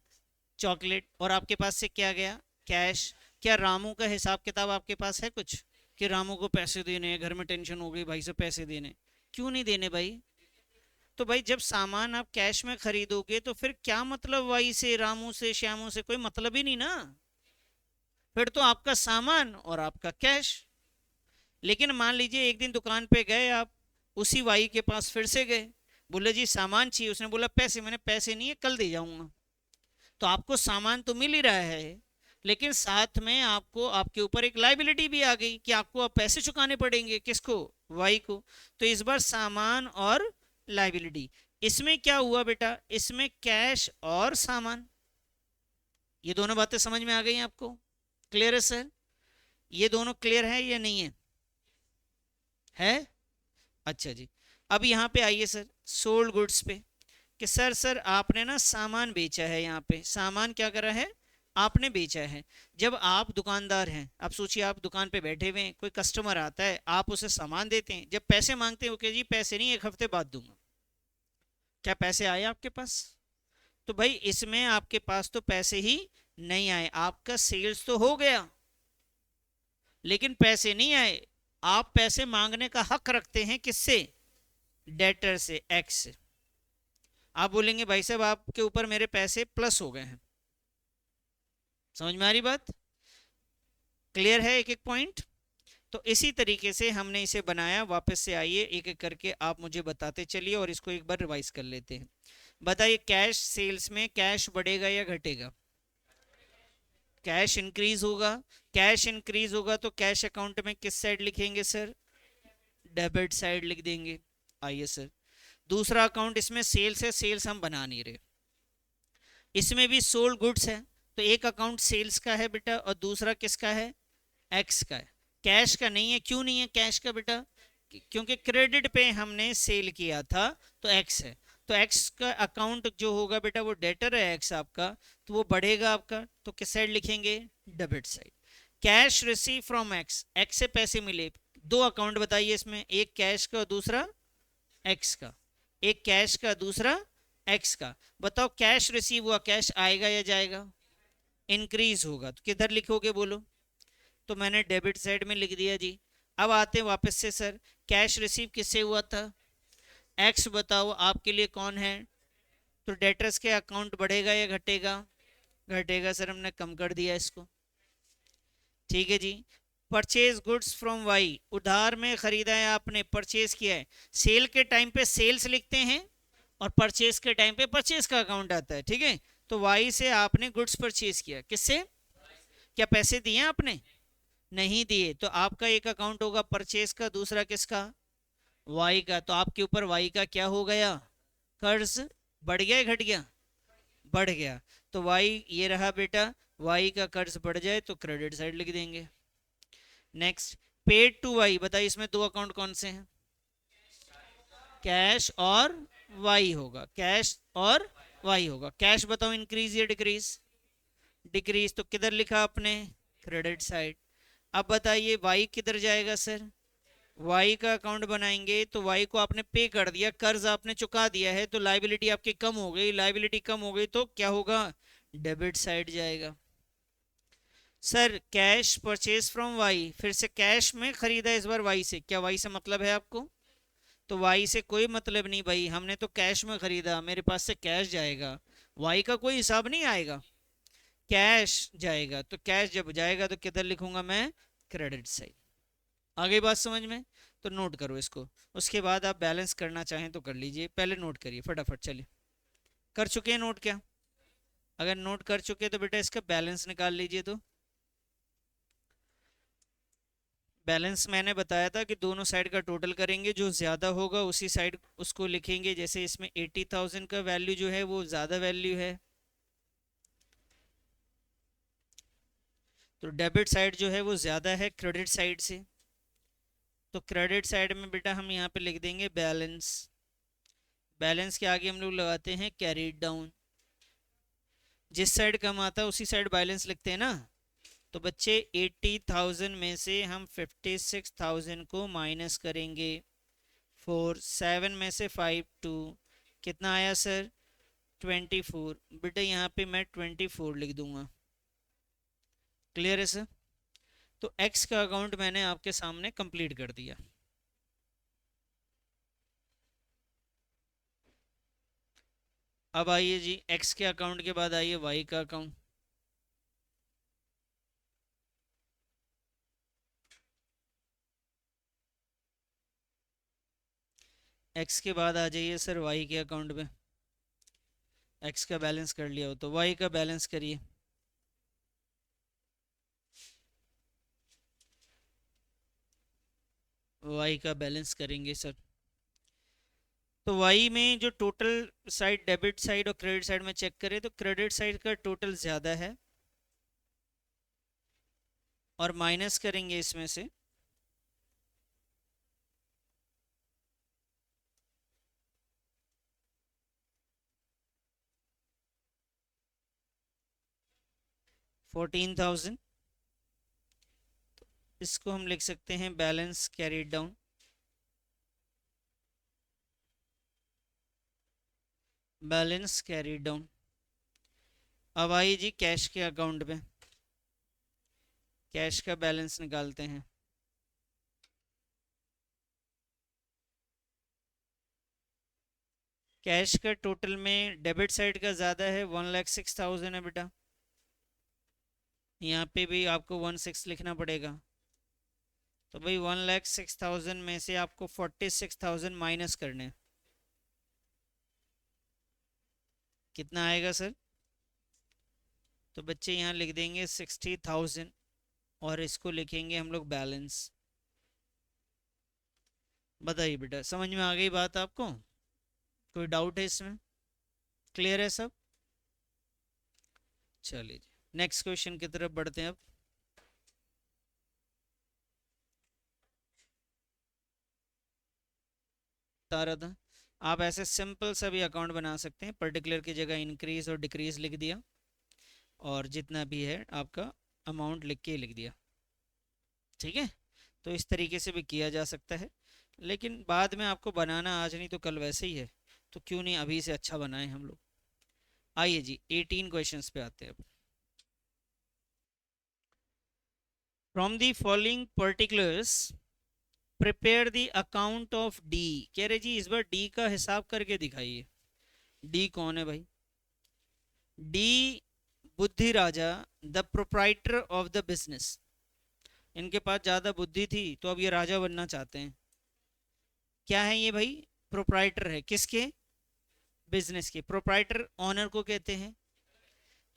चॉकलेट, और आपके पास से क्या गया, कैश। क्या रामू का हिसाब किताब आपके पास है कुछ, कि रामू को पैसे देने हैं, घर में टेंशन हो गई भाई से पैसे देने, क्यों नहीं देने भाई। तो भाई जब सामान आप कैश में खरीदोगे तो फिर क्या मतलब भाई से, रामू से, श्यामू से, कोई मतलब ही नहीं ना। फिर तो आपका सामान और आपका कैश। लेकिन मान लीजिए एक दिन दुकान पे गए आप, उसी वाई के पास फिर से गए, बोले जी सामान चाहिए, उसने बोला पैसे, मैंने पैसे नहीं है कल दे जाऊंगा। तो आपको सामान तो मिल ही रहा है, लेकिन साथ में आपको, आपके ऊपर एक लाइबिलिटी भी आ गई कि आपको अब पैसे चुकाने पड़ेंगे, किसको, वाई को। तो इस बार सामान और लाइबिलिटी, इसमें क्या हुआ बेटा, इसमें कैश और सामान, ये दोनों बातें समझ में आ गई आपको, क्लियर है सर। ये दोनों क्लियर है या नहीं है अच्छा जी। अब यहाँ पे आइए सर, सोल्ड गुड्स पे, कि सर आपने ना सामान बेचा है, यहाँ पे सामान क्या करा है, आपने बेचा है। जब आप दुकानदार हैं, आप सोचिए आप दुकान पे बैठे हुए हैं, कोई कस्टमर आता है, आप उसे सामान देते हैं, जब पैसे मांगते हैं, ओके जी पैसे नहीं, एक हफ्ते बाद दूंगा, क्या पैसे आए आपके पास, तो भाई इसमें आपके पास तो पैसे ही नहीं आए, आपका सेल्स तो हो गया लेकिन पैसे नहीं आए। आप पैसे मांगने का हक रखते हैं किससे, डेटर से, एक्स से। आप बोलेंगे भाई साहब आपके ऊपर मेरे पैसे प्लस हो गए हैं, समझ में आ रही बात, क्लियर है एक एक पॉइंट। तो इसी तरीके से हमने इसे बनाया। वापस से आइए, एक एक करके आप मुझे बताते चलिए और इसको एक बार रिवाइज कर लेते हैं। बताइए कैश सेल्स में कैश बढ़ेगा या घटेगा, कैश इंक्रीज होगा। कैश इंक्रीज होगा तो कैश अकाउंट में किस साइड लिखेंगे सर, डेबिट साइड लिख देंगे। आइए सर, दूसरा अकाउंट, इसमें सेल्स है, सेल्स हम बना नहीं रहे, इसमें भी सोल्ड गुड्स है, तो एक अकाउंट सेल्स का है बेटा और दूसरा किसका है, एक्स का है। कैश का नहीं है, क्यों नहीं है कैश का बेटा, क्योंकि क्रेडिट पे हमने सेल किया था, तो एक्स है। तो एक्स का अकाउंट जो होगा बेटा वो डेटर है एक्स आपका, तो वो बढ़ेगा आपका, तो किस साइड लिखेंगे, debit side. Cash receive from X, x से पैसे मिले, दो अकाउंट बताइए इसमें, एक कैश का और दूसरा एक्स का, एक कैश का दूसरा एक्स का। बताओ कैश रिसीव हुआ, कैश आएगा या जाएगा, इंक्रीज होगा, तो किधर लिखोगे बोलो, तो मैंने डेबिट साइड में लिख दिया जी। अब आते हैं वापस से सर, कैश रिसीव किससे हुआ था? एक्स बताओ आपके लिए कौन है? तो डेटर्स के अकाउंट बढ़ेगा या घटेगा? घटेगा सर, हमने कम कर दिया इसको। ठीक है जी। परचेज गुड्स फ्रॉम वाई, उधार में खरीदा है आपने, परचेज किया है। सेल के टाइम पे सेल्स लिखते हैं और परचेज के टाइम पे परचेज का अकाउंट आता है, ठीक है। तो वाई से आपने गुड्स परचेज किया, किससे? क्या पैसे दिए आपने? नहीं दिए, तो आपका एक अकाउंट होगा परचेज का, दूसरा किसका? वाई का। तो आपके ऊपर वाई का क्या हो गया? कर्ज। बढ़ गया या घट गया? बढ़ गया। तो वाई ये रहा बेटा, वाई का कर्ज बढ़ जाए तो क्रेडिट साइड लिख देंगे। नेक्स्ट, पेड टू वाई, बताइए इसमें दो अकाउंट कौन से हैं? कैश और वाई होगा, कैश और वाई होगा। कैश बताओ इंक्रीज या डिक्रीज? डिक्रीज, तो किधर लिखा आपने? Credit side. अब बताइए वाई किधर जाएगा सर? वाई का अकाउंट बनाएंगे तो वाई को आपने पे कर दिया, कर्ज आपने चुका दिया है, तो लाइबिलिटी आपकी कम हो गई, लाइबिलिटी कम हो गई तो क्या होगा? डेबिट साइड जाएगा। Sir cash purchase from Y, फिर से कैश में खरीदा इस बार वाई से, क्या वाई से मतलब है आपको? तो वाई से कोई मतलब नहीं भाई, हमने तो कैश में खरीदा, मेरे पास से कैश जाएगा, वाई का कोई हिसाब नहीं आएगा, कैश जाएगा। तो कैश जब जाएगा तो किधर लिखूंगा मैं? Credit side. आ गई बात समझ में? तो नोट करो इसको, उसके बाद आप बैलेंस करना चाहें तो कर लीजिए, पहले नोट करिए फटाफट। चलिए, कर चुके हैं नोट क्या? अगर नोट कर चुके हैं तो बेटा इसका बैलेंस निकाल लीजिए। तो बैलेंस मैंने बताया था कि दोनों साइड का टोटल करेंगे, जो ज़्यादा होगा उसी साइड उसको लिखेंगे। जैसे इसमें 80,000 का वैल्यू जो है वो ज़्यादा वैल्यू है, तो डेबिट साइड जो है वो ज़्यादा है क्रेडिट साइड से। तो क्रेडिट साइड में बेटा हम यहाँ पे लिख देंगे बैलेंस। बैलेंस के आगे हम लोग लगाते हैं कैरीड डाउन। जिस साइड कम आता है उसी साइड बैलेंस लिखते हैं ना। तो बच्चे 80,000 में से हम 56,000 को माइनस करेंगे। 7 में से 5 2, कितना आया सर? 24। बेटा यहाँ पे मैं 24 लिख दूंगा। क्लियर है सर? तो एक्स का अकाउंट मैंने आपके सामने कंप्लीट कर दिया। अब आइए जी, एक्स के अकाउंट के बाद आइए वाई का अकाउंट। एक्स के बाद आ जाइए सर वाई के अकाउंट पे। एक्स का बैलेंस कर लिया हो तो वाई का बैलेंस करिए। वाई का बैलेंस करेंगे सर। तो वाई में जो टोटल साइड, डेबिट साइड और क्रेडिट साइड में चेक करें तो क्रेडिट साइड का टोटल ज़्यादा है, और माइनस करेंगे इसमें से 14,000। इसको हम लिख सकते हैं balance carried down. Balance carried down. अब आइए जी कैश के अकाउंट पे, कैश का बैलेंस निकालते हैं। कैश का टोटल में डेबिट साइड का ज़्यादा है, 1,06,000 है बेटा। यहाँ पे भी आपको 16 लिखना पड़ेगा। तो भाई 1,06,000 में से आपको 46,000 माइनस करने, कितना आएगा सर? तो बच्चे यहाँ लिख देंगे 60,000 और इसको लिखेंगे हम लोग बैलेंस। बताइए बेटा समझ में आ गई बात आपको? कोई डाउट है इसमें? क्लियर है सब? चलिए नेक्स्ट क्वेश्चन की तरफ बढ़ते हैं अब। बता रहा था, आप ऐसे सिंपल सा भी अकाउंट बना सकते हैं, पर्टिकुलर की जगह इंक्रीज और डिक्रीज लिख दिया, और जितना भी है आपका अमाउंट लिख के लिख दिया। ठीक है, तो इस तरीके से भी किया जा सकता है, लेकिन बाद में आपको बनाना आज नहीं तो कल वैसे ही है, तो क्यों नहीं अभी से अच्छा बनाएं हम लोग। आइए जी 18 क्वेश्चंस पे आते हैं अब। From the following particulars prepare the account of D. कह रहे जी इस बार डी का हिसाब करके दिखाइए। डी कौन है भाई? D Buddhi Raja, the proprietor of the business. इनके पास ज्यादा बुद्धि थी तो अब ये राजा बनना चाहते हैं। क्या है ये भाई? प्रोप्राइटर है किसके? बिजनेस के। प्रोप्राइटर ऑनर को कहते हैं।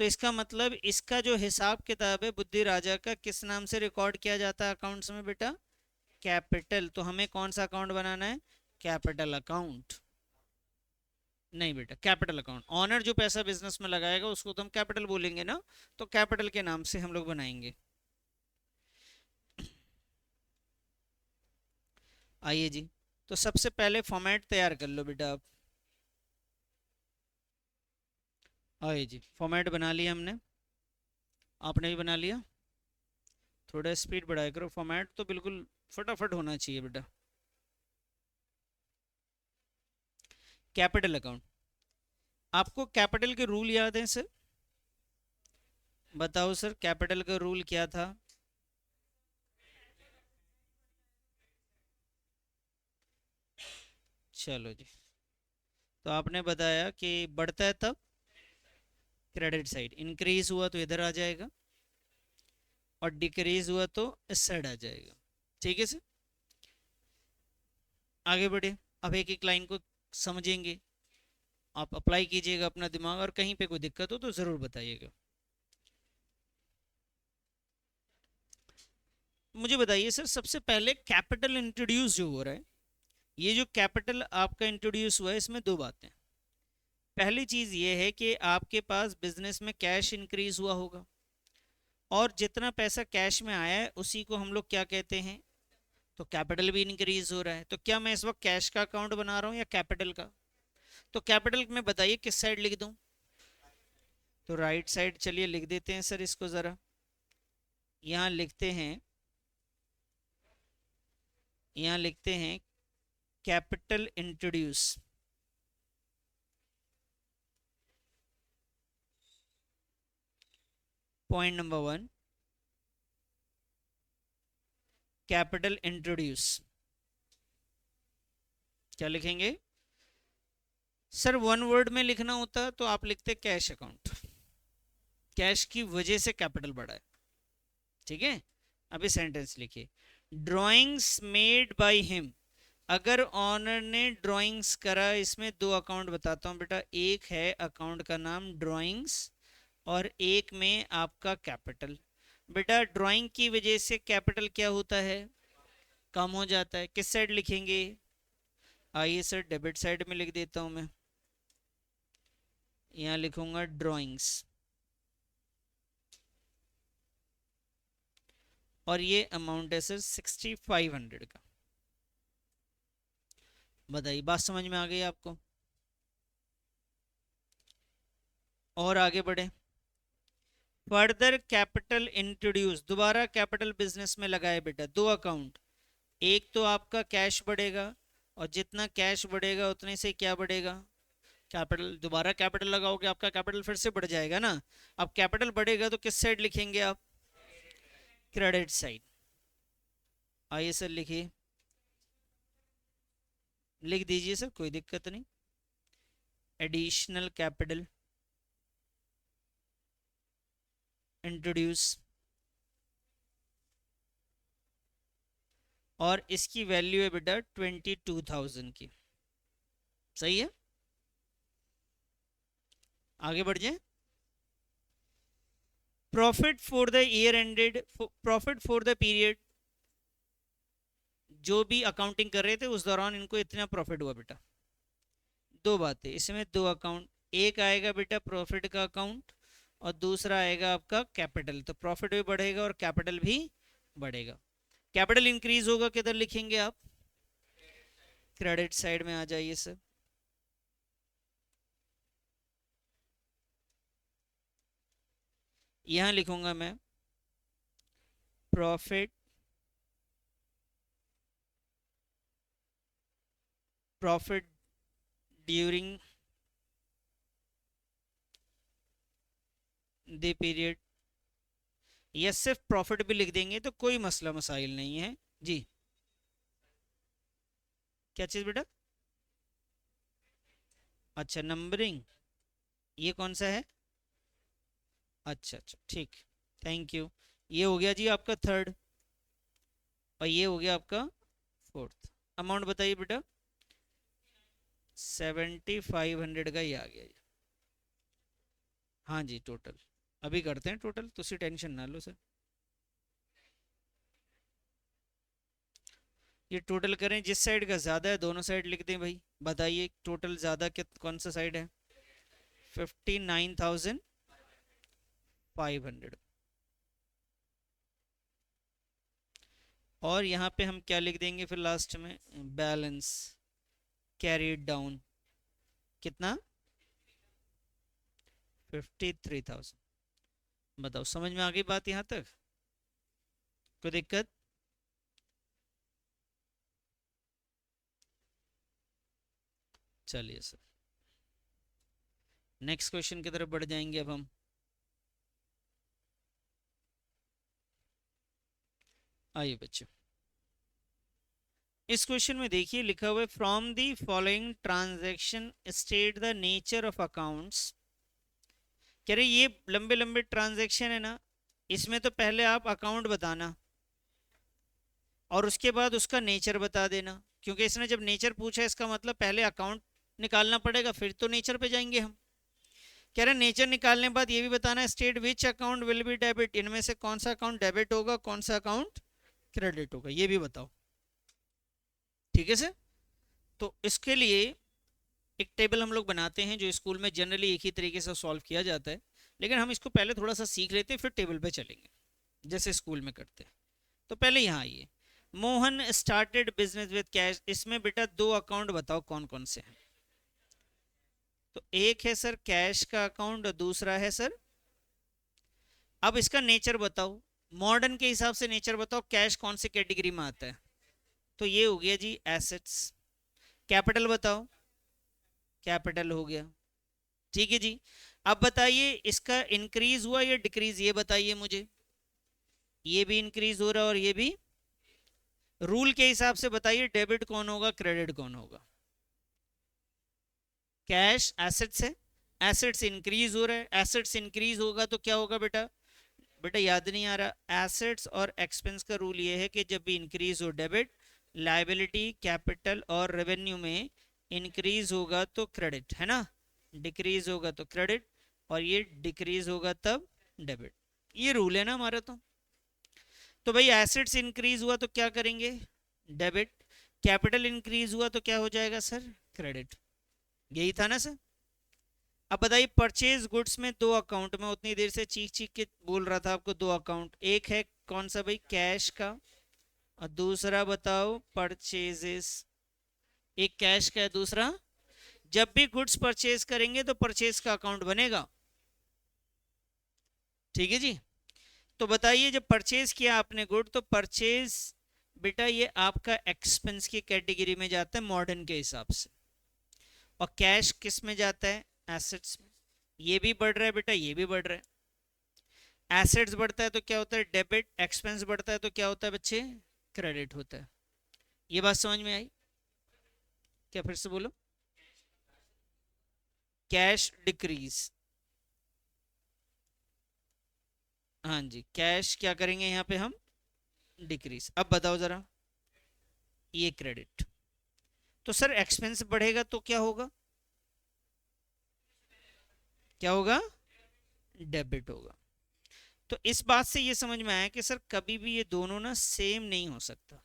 तो इसका मतलब इसका जो हिसाब किताब है बुद्धि राजा का, किस नाम से रिकॉर्ड किया जाता है अकाउंट्स में बेटा? कैपिटल। तो हमें कौन सा अकाउंट बनाना है? Capital account. नहीं बेटा, कैपिटल अकाउंट। ऑनर जो पैसा बिजनेस में लगाएगा उसको तो हम कैपिटल बोलेंगे ना, तो कैपिटल के नाम से हम लोग बनाएंगे। आइए जी, तो सबसे पहले फॉर्मेट तैयार कर लो बेटा आप। आइए जी, फॉर्मेट बना लिया हमने, आपने भी बना लिया। थोड़ा स्पीड बढ़ाया करो, फॉर्मेट तो बिल्कुल फटाफट होना चाहिए बेटा। Capital account. आपको कैपिटल के रूल याद हैं सर? बताओ सर, कैपिटल का रूल क्या था? चलो जी, तो आपने बताया कि बढ़ता है तब क्रेडिट साइड, इंक्रीज हुआ तो इधर आ जाएगा, और डिक्रीज हुआ तो इस साइड आ जाएगा। ठीक है सर, आगे बढ़े। अब एक एक लाइन को समझेंगे, आप अप्लाई कीजिएगा अपना दिमाग, और कहीं पे कोई दिक्कत हो तो ज़रूर बताइएगा। मुझे बताइए सर, सबसे पहले कैपिटल इंट्रोड्यूस जो हो रहा है, ये जो कैपिटल आपका इंट्रोड्यूस हुआ है, इसमें दो बातें। पहली चीज़ ये है कि आपके पास बिजनेस में कैश इंक्रीज हुआ होगा, और जितना पैसा कैश में आया है उसी को हम लोग क्या कहते हैं? तो कैपिटल भी इंक्रीज हो रहा है। तो क्या मैं इस वक्त कैश का अकाउंट बना रहा हूँ या कैपिटल का? तो कैपिटल में बताइए किस साइड लिख दूं? तो राइट साइड। चलिए लिख देते हैं सर इसको ज़रा। यहाँ लिखते हैं, यहाँ लिखते हैं capital introduce. Point number 1, capital introduce. क्या लिखेंगे सर? वन वर्ड में लिखना होता तो आप लिखते कैश अकाउंट। कैश की वजह से कैपिटल बढ़ा है। ठीक है, अभी सेंटेंस लिखिए, ड्राइंग्स मेड बाय हिम। अगर ऑनर ने ड्राइंग्स करा, इसमें दो अकाउंट बताता हूँ बेटा। एक है अकाउंट का नाम ड्राइंग्स, और एक में आपका कैपिटल। बेटा ड्राइंग की वजह से कैपिटल क्या होता है? कम हो जाता है। किस साइड लिखेंगे? आइए सर, डेबिट साइड में लिख देता हूँ मैं। यहाँ लिखूंगा ड्राइंग्स, और ये अमाउंट है सर 6500 का। बताइए, बात समझ में आ गई आपको? और आगे बढ़े। फर्दर कैपिटल इंट्रोड्यूस, दोबारा कैपिटल बिजनेस में लगाए बेटा। दो अकाउंट, एक तो आपका कैश बढ़ेगा, और जितना कैश बढ़ेगा उतने से क्या बढ़ेगा? कैपिटल। दोबारा कैपिटल लगाओगे आपका कैपिटल फिर से बढ़ जाएगा ना। अब कैपिटल बढ़ेगा तो किस साइड लिखेंगे आप? Credit side. आइए सर लिखिए, लिख दीजिए सर, कोई दिक्कत नहीं। एडिशनल कैपिटल इंट्रोड्यूस, और इसकी वैल्यू है बेटा 22,000 की। सही है, आगे बढ़ जाए। Profit for the year ended, profit for the period, जो भी अकाउंटिंग कर रहे थे उस दौरान इनको इतना प्रॉफिट हुआ बेटा। दो बातें, इसमें दो अकाउंट, एक आएगा बेटा प्रॉफिट का अकाउंट, और दूसरा आएगा आपका कैपिटल। तो प्रॉफिट भी बढ़ेगा और कैपिटल भी बढ़ेगा। कैपिटल इंक्रीज होगा, किधर लिखेंगे आप? क्रेडिट साइड में आ जाइए सर। यहां लिखूंगा मैं profit, profit during the period या सिर्फ प्रॉफिट भी लिख देंगे तो कोई मसला मसाइल नहीं है जी। क्या चीज़ बेटा? अच्छा, नंबरिंग, ये कौन सा है? अच्छा अच्छा ठीक, थैंक यू। ये हो गया जी आपका थर्ड, और ये हो गया आपका फोर्थ। अमाउंट बताइए बेटा। 7500 का ही आ गया जी। हाँ जी, टोटल अभी करते हैं टोटल, तो उसी टेंशन ना लो सर। ये टोटल करें, जिस साइड का ज़्यादा है दोनों साइड लिख दें भाई। बताइए टोटल ज़्यादा कौन सा साइड है? 59,500। और यहाँ पे हम क्या लिख देंगे फिर लास्ट में? बैलेंस कैरीड डाउन, कितना? 53,000। बताओ समझ में आ गई बात यहाँ तक? कोई दिक्कत? चलिए सर, नेक्स्ट क्वेश्चन की तरफ बढ़ जाएंगे अब हम। आइए बच्चों, इस क्वेश्चन में देखिए लिखा हुआ है from the following transaction state the nature of accounts. कह रहे ये लंबे लंबे ट्रांजैक्शन है ना, इसमें तो पहले आप अकाउंट बताना और उसके बाद उसका नेचर बता देना, क्योंकि इसने जब नेचर पूछा इसका मतलब पहले अकाउंट निकालना पड़ेगा फिर तो नेचर पे जाएंगे हम। कह रहे नेचर निकालने के बाद ये भी बताना है state which account will be debit, इनमें से कौन सा अकाउंट डेबिट होगा कौन सा अकाउंट क्रेडिट होगा, ये भी बताओ। ठीक है सर। तो इसके लिए एक टेबल हम लोग बनाते हैं जो स्कूल में जनरली एक ही तरीके से सॉल्व किया जाता है, लेकिन हम इसको पहले थोड़ा सा सीख लेते हैं फिर टेबल पे चलेंगे जैसे स्कूल में करते हैं। तो पहले यहाँ आइए, Mohan started business with cash, इसमें बेटा दो अकाउंट बताओ कौन कौन से हैं? तो एक है सर कैश का अकाउंट और दूसरा है सर, अब इसका नेचर बताओ, मॉडर्न के हिसाब से नेचर बताओ, कैश कौन सी कैटेगरी में आता है? तो ये हो गया जी एसेट्स। कैपिटल बताओ, कैपिटल हो गया। ठीक है जी। अब बताइए इसका इंक्रीज हुआ या डिक्रीज, ये बताइए मुझे। ये भी इंक्रीज हो रहा है और ये भी। रूल के हिसाब से बताइए डेबिट कौन होगा क्रेडिट कौन होगा? कैश एसेट्स है, एसेट्स इंक्रीज हो रहा है, एसेट्स इंक्रीज होगा तो क्या होगा बेटा? बेटा याद नहीं आ रहा, एसेट्स और एक्सपेंस का रूल ये है कि जब भी इंक्रीज हो डेबिट, लाइबिलिटी कैपिटल और रेवेन्यू में इंक्रीज होगा तो क्रेडिट है ना, डिक्रीज होगा तो क्रेडिट, और ये डिक्रीज होगा तब डेबिट। ये रूल है ना हमारा। तो भाई एसेट्स इंक्रीज हुआ तो क्या करेंगे? डेबिट। कैपिटल इंक्रीज हुआ तो क्या हो जाएगा सर? क्रेडिट। यही था ना सर। अब बताइए परचेज गुड्स में दो अकाउंट में उतनी देर से चीख चीख के बोल रहा था आपको, दो अकाउंट, एक है कौन सा भाई? कैश का, और दूसरा बताओ परचेजेस। एक कैश का है दूसरा, जब भी गुड्स परचेज करेंगे तो परचेज का अकाउंट बनेगा। ठीक है जी। तो बताइए जब परचेज किया आपने गुड, तो परचेज बेटा ये आपका एक्सपेंस की कैटेगरी में जाता है मॉडर्न के हिसाब से, और कैश किस में जाता है? एसेट्स में। ये भी बढ़ रहा है बेटा, ये भी बढ़ रहा है। एसेट्स बढ़ता है तो क्या होता है? डेबिट। एक्सपेंस बढ़ता है तो क्या होता है बच्चे? क्रेडिट होता है। ये बात समझ में आई? क्या फिर से बोलो? कैश डिक्रीज, हाँ जी, कैश क्या करेंगे यहाँ पे हम? डिक्रीज। अब बताओ जरा, ये क्रेडिट। तो सर एक्सपेंस बढ़ेगा तो क्या होगा? क्या होगा? डेबिट होगा। तो इस बात से ये समझ में आया कि सर कभी भी ये दोनों ना सेम नहीं हो सकता।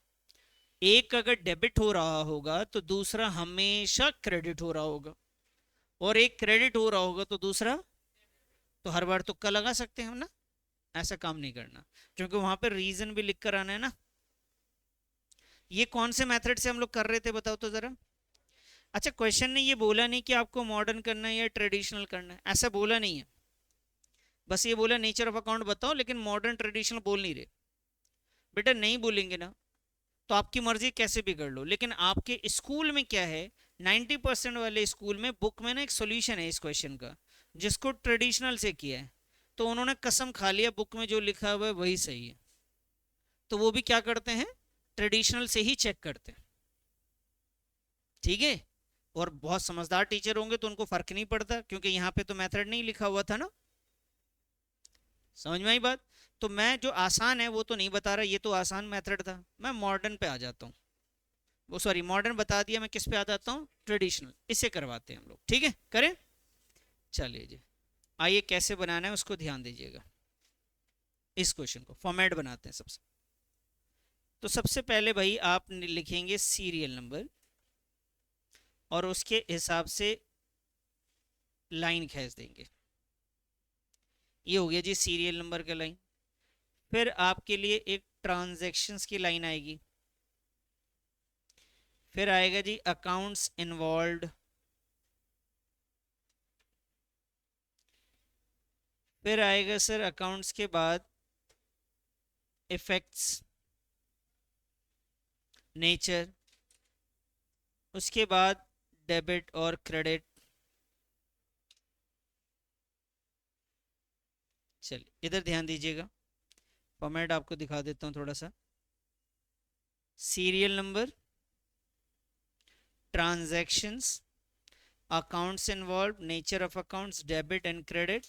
एक अगर डेबिट हो रहा होगा तो दूसरा हमेशा क्रेडिट हो रहा होगा, और एक क्रेडिट हो रहा होगा तो दूसरा, तो हर बार तुक्का लगा सकते हैं हम ना, ऐसा काम नहीं करना, क्योंकि वहां पर रीजन भी लिख कर आना है ना। ये कौन से मेथड से हम लोग कर रहे थे बताओ तो जरा। अच्छा, क्वेश्चन ने ये बोला नहीं कि आपको मॉडर्न करना है या ट्रेडिशनल करना है, ऐसा बोला नहीं है। बस ये बोला नेचर ऑफ अकाउंट बताओ, लेकिन मॉडर्न ट्रेडिशनल बोल नहीं रहे। बेटा नहीं बोलेंगे ना तो आपकी मर्जी कैसे भी कर लो, लेकिन आपके स्कूल में क्या है, 90% वाले स्कूल में बुक में ना एक सॉल्यूशन है इस क्वेश्चन का, जिसको ट्रेडिशनल से किया है। तो उन्होंने कसम खा लिया बुक में जो लिखा हुआ है वही सही है, तो वो भी क्या करते हैं, ट्रेडिशनल से ही चेक करते हैं। ठीक है, और बहुत समझदार टीचर होंगे तो उनको फर्क नहीं पड़ता, क्योंकि यहाँ पे तो मेथड नहीं लिखा हुआ था ना। समझ में आई बात? तो मैं जो आसान है वो तो नहीं बता रहा, ये तो आसान मेथड था, मैं मॉडर्न पे आ जाता हूँ। वो सॉरी, मॉडर्न बता दिया, मैं किस पे आ जाता हूँ, ट्रेडिशनल। इससे करवाते हैं हम लोग, ठीक है, करें। चलिए जी, आइए कैसे बनाना है उसको ध्यान दीजिएगा। इस क्वेश्चन को फॉर्मेट बनाते हैं सबसे। तो सबसे पहले भाई आप लिखेंगे सीरियल नंबर और उसके हिसाब से लाइन खींच देंगे। ये हो गया जी सीरियल नंबर का लाइन। फिर आपके लिए एक ट्रांजैक्शंस की लाइन आएगी। फिर आएगा जी अकाउंट्स इन्वॉल्व्ड। फिर आएगा सर अकाउंट्स के बाद इफेक्ट्स, नेचर। उसके बाद डेबिट और क्रेडिट। चलिए इधर ध्यान दीजिएगा, फॉर्मेट आपको दिखा देता हूँ थोड़ा सा। Serial number, transactions, accounts involve, nature of accounts, debit and credit,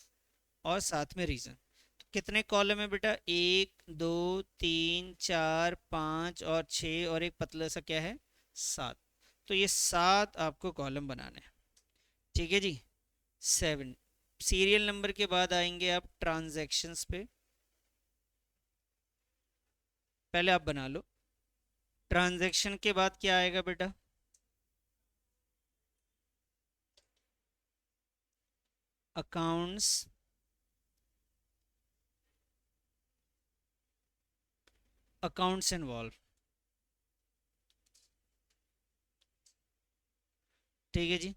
और साथ में रीजन। तो कितने कॉलम है बेटा, 1 2 3 4 5 और 6, और एक पतला सा क्या है, 7। तो ये 7 आपको कॉलम बनाने हैं। ठीक है जी, 7। सीरियल नंबर के बाद आएंगे आप ट्रांजैक्शंस पे। पहले आप बना लो। ट्रांजैक्शन के बाद क्या आएगा बेटा, अकाउंट्स, अकाउंट्स इन्वॉल्व। ठीक है जी,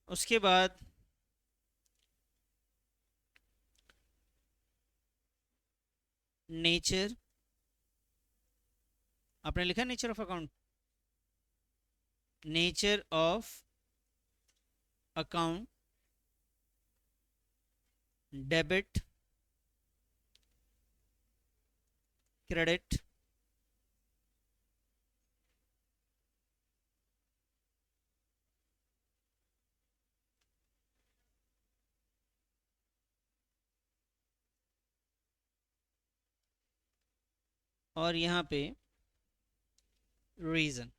उसके बाद नेचर। आपने लिखा nature of account, nature of account, debit, credit, और यहाँ पे रीजन।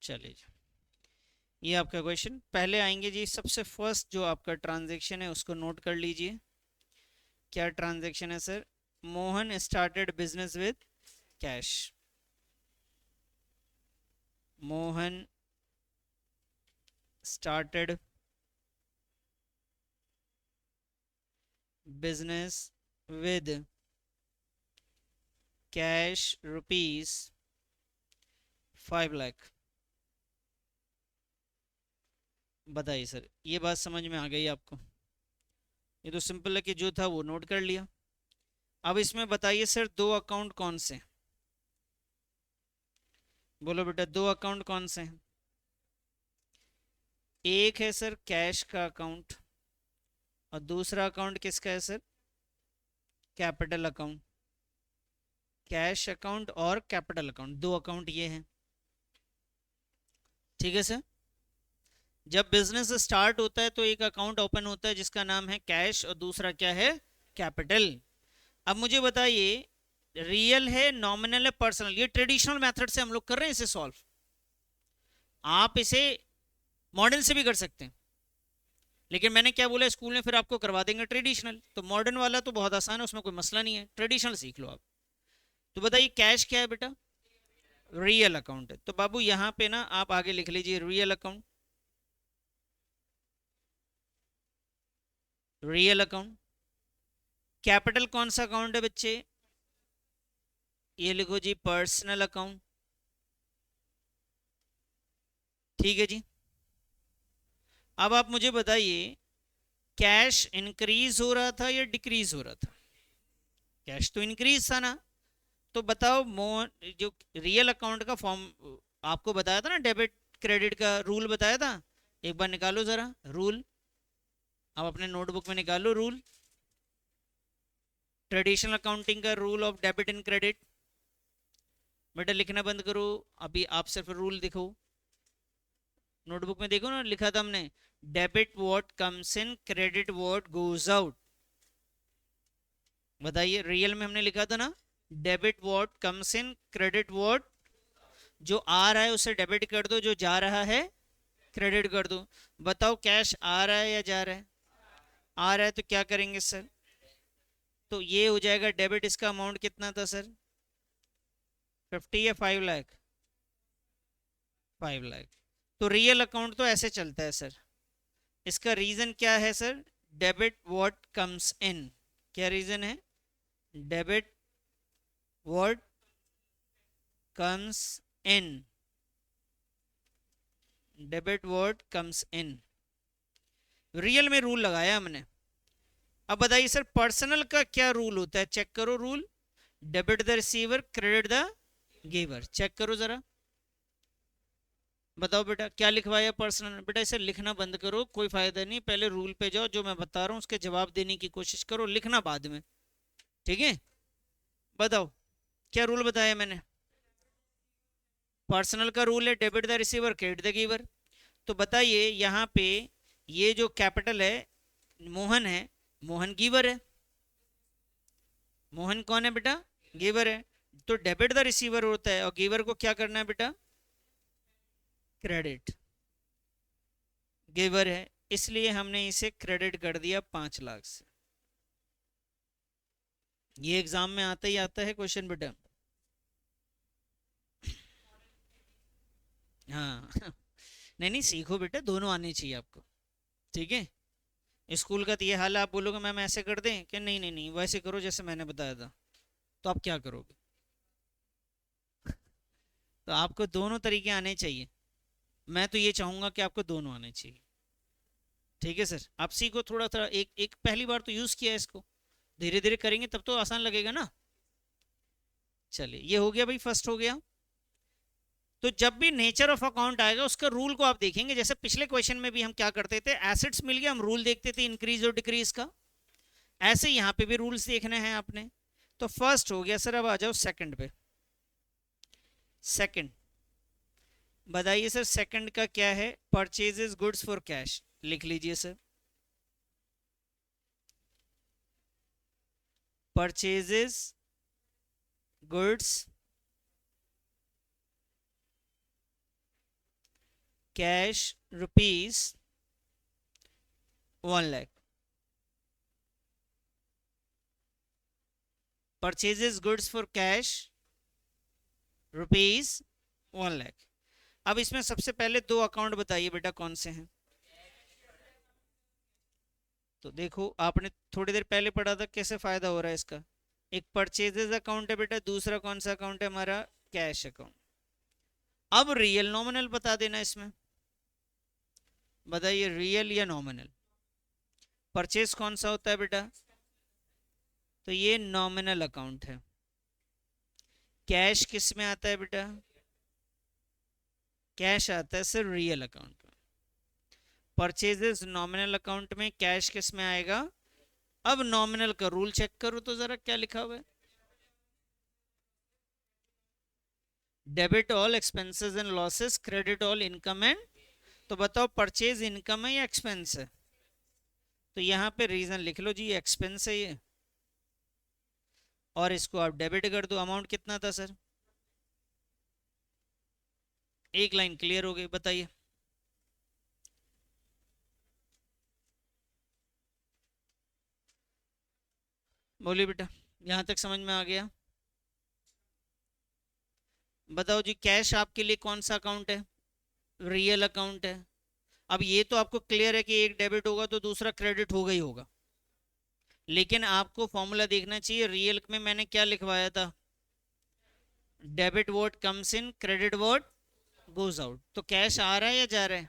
चलिए जी, ये आपका क्वेश्चन। पहले आएंगे जी सबसे फर्स्ट जो आपका ट्रांजैक्शन है उसको नोट कर लीजिए। क्या ट्रांजैक्शन है sir, Mohan started business with cash. Mohan started business with cash rupees 5 lakh. बताइए सर, ये बात समझ में आ गई आपको? ये तो सिंपल है कि जो था वो नोट कर लिया। अब इसमें बताइए सर दो अकाउंट कौन से हैं, बोलो बेटा दो अकाउंट कौन से हैं। एक है सर कैश का अकाउंट, और दूसरा अकाउंट किसका है sir, capital account. Cash account और कैपिटल अकाउंट, दो अकाउंट ये हैं। ठीक है सर, जब बिजनेस स्टार्ट होता है तो एक अकाउंट ओपन होता है जिसका नाम है कैश, और दूसरा क्या है, कैपिटल। अब मुझे बताइए रियल है, नॉमिनल है, पर्सनल, ये ट्रेडिशनल मेथड से हम लोग कर रहे हैं इसे सॉल्व। आप इसे मॉडर्न से भी कर सकते हैं, लेकिन मैंने क्या बोला, स्कूल में फिर आपको करवा देंगे ट्रेडिशनल। तो मॉडर्न वाला तो बहुत आसान है, उसमें कोई मसला नहीं है, ट्रेडिशनल सीख लो आप। तो बताइए कैश क्या है बेटा, रियल अकाउंट है। तो बाबू यहाँ पे ना आप आगे लिख लीजिए real account, real account. Capital कौन सा अकाउंट है बच्चे, ये लिखो जी पर्सनल अकाउंट। ठीक है जी, अब आप मुझे बताइए कैश इंक्रीज हो रहा था या डिक्रीज हो रहा था, कैश तो इंक्रीज था ना। तो बताओ जो रियल अकाउंट का फॉर्म आपको बताया था ना डेबिट क्रेडिट का रूल बताया था, एक बार निकालो जरा रूल, आप अपने नोटबुक में निकालो रूल, ट्रेडिशनल अकाउंटिंग का rule of debit and credit. बेटा लिखना बंद करो, अभी आप सिर्फ रूल देखो, नोटबुक में देखो ना, लिखा था हमने, debit what comes in, credit what goes out. बताइए, रियल में हमने लिखा था ना, debit what comes in, credit what, जो आ रहा है उसे डेबिट कर दो, जो जा रहा है क्रेडिट कर दो। बताओ कैश आ रहा है या जा रहा है? आ रहा है तो क्या करेंगे सर? तो ये हो जाएगा डेबिट, इसका अमाउंट कितना था सर? 50 या 5 लाख? 5 लाख। तो रियल अकाउंट तो ऐसे चलता है सर। इसका रीजन क्या है sir? Debit what comes in. क्या रीजन है? Debit what comes in, debit what comes in, real में रूल लगाया हमने। अब बताइए सर, पर्सनल का क्या रूल होता है? चेक करो rule, debit the receiver, credit the giver. Check करो जरा, बताओ बेटा क्या लिखवाया पर्सनल। बेटा इसे लिखना बंद करो, कोई फायदा नहीं, पहले रूल पे जाओ, जो मैं बता रहा हूँ उसके जवाब देने की कोशिश करो, लिखना बाद में, ठीक है? बताओ क्या रूल बताया मैंने? पर्सनल का रूल है debit the receiver, credit the giver. तो बताइए यहाँ पे ये जो कैपिटल है, मोहन है, मोहन गिवर है। मोहन कौन है बेटा? गिवर है। तो डेबिट द रिसीवर होता है, और गिवर को क्या करना है बेटा? क्रेडिट। गिवर है, इसलिए हमने इसे क्रेडिट कर दिया 5 लाख से। ये एग्जाम में आता ही आता है क्वेश्चन बेटा। हाँ नहीं नहीं, सीखो बेटा, दोनों आने चाहिए आपको, ठीक है? स्कूल का तो ये हाल है, आप बोलोगे मैम ऐसे कर दें, कि नहीं नहीं नहीं वैसे करो जैसे मैंने बताया था, तो आप क्या करोगे? तो आपको दोनों तरीके आने चाहिए। मैं तो ये चाहूंगा कि आपको दोनों आने चाहिए, ठीक है सर? आप सीखो थोड़ा थोड़ा, एक एक पहली बार तो यूज किया है इसको, धीरे धीरे करेंगे तब तो आसान लगेगा ना। चलिए ये हो गया भाई, फर्स्ट हो गया। तो जब भी नेचर ऑफ अकाउंट आएगा उसका रूल को आप देखेंगे, जैसे पिछले क्वेश्चन में भी हम क्या करते थे, एसेट्स मिल गया हम रूल देखते थे इंक्रीज और डिक्रीज का, ऐसे यहाँ पे भी रूल्स देखने हैं आपने। तो फर्स्ट हो गया सर, अब आ जाओ सेकंड पे। सेकंड, बताइए सर सेकंड का क्या है? परचेजेस गुड्स फॉर कैश, लिख लीजिए sir. Purchases goods cash ₹1 lakh. Purchases goods for cash ₹1 lakh. अब इसमें सबसे पहले दो अकाउंट बताइए बेटा कौन से हैं? तो देखो आपने थोड़ी देर पहले पढ़ा था, कैसे फायदा हो रहा है इसका। एक परचेजेस अकाउंट है बेटा, दूसरा कौन सा अकाउंट है हमारा? Cash account. अब रियल नॉमिनल बता देना इसमें, बताइए रियल या नॉमिनल? परचेज कौन सा होता है बेटा? तो ये नॉमिनल अकाउंट है। कैश किस में आता है बेटा? कैश आता है सर रियल अकाउंट में। परचेजेस नॉमिनल अकाउंट में, कैश किस में आएगा? अब नॉमिनल का रूल चेक करो तो जरा क्या लिखा हुआ है, debit all expenses and losses, credit all income and. तो बताओ परचेज इनकम है या एक्सपेंस है? तो यहाँ पे रीजन लिख लो जी, एक्सपेंस है ये, और इसको आप डेबिट कर दो। अमाउंट कितना था सर? एक लाइन क्लियर हो गई, बताइए। बोलिए बेटा, यहां तक समझ में आ गया? बताओ जी, कैश आपके लिए कौन सा अकाउंट है? रियल अकाउंट है। अब ये तो आपको क्लियर है कि एक डेबिट होगा तो दूसरा क्रेडिट होगा ही होगा, लेकिन आपको फॉर्मूला देखना चाहिए। रियल में मैंने क्या लिखवाया था? Debit vote comes in, credit vote goes out. तो कैश आ रहा है या जा रहा है?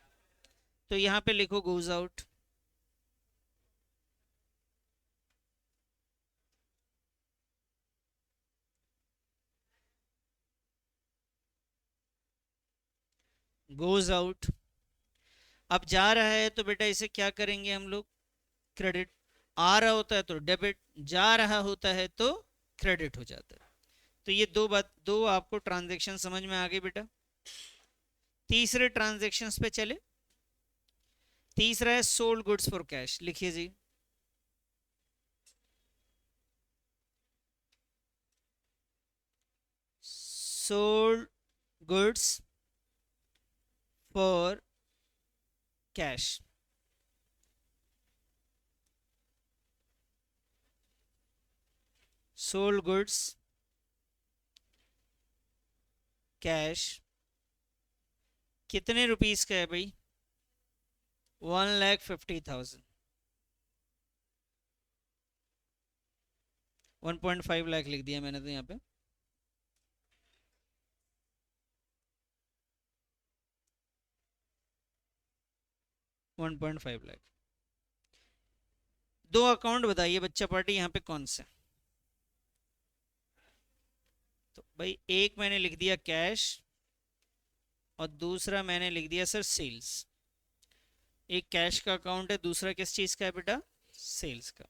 तो यहाँ पे लिखो गोज आउट। Goes out. अब जा रहा है तो बेटा इसे क्या करेंगे हम लोग, क्रेडिट। आ रहा होता है तो डेबिट, जा रहा होता है तो क्रेडिट हो जाता है। तो ये दो आपको ट्रांजेक्शन समझ में आ गई बेटा। तीसरे ट्रांजेक्शन पे चले। तीसरा है सोल्ड गुड्स फॉर कैश, लिखिए जी। Sold goods for cash. Sold goods cash कितने रुपीस का है भाई, 1,50,000। 1.5 लाख लिख दिया मैंने तो यहाँ पे। One point five lakh. दो अकाउंट बताइए बच्चा पार्टी यहाँ पे कौन से। तो भाई एक मैंने लिख दिया कैश और दूसरा मैंने लिख दिया सर सेल्स। एक कैश का अकाउंट है, दूसरा किस चीज़ का है बेटा, सेल्स का।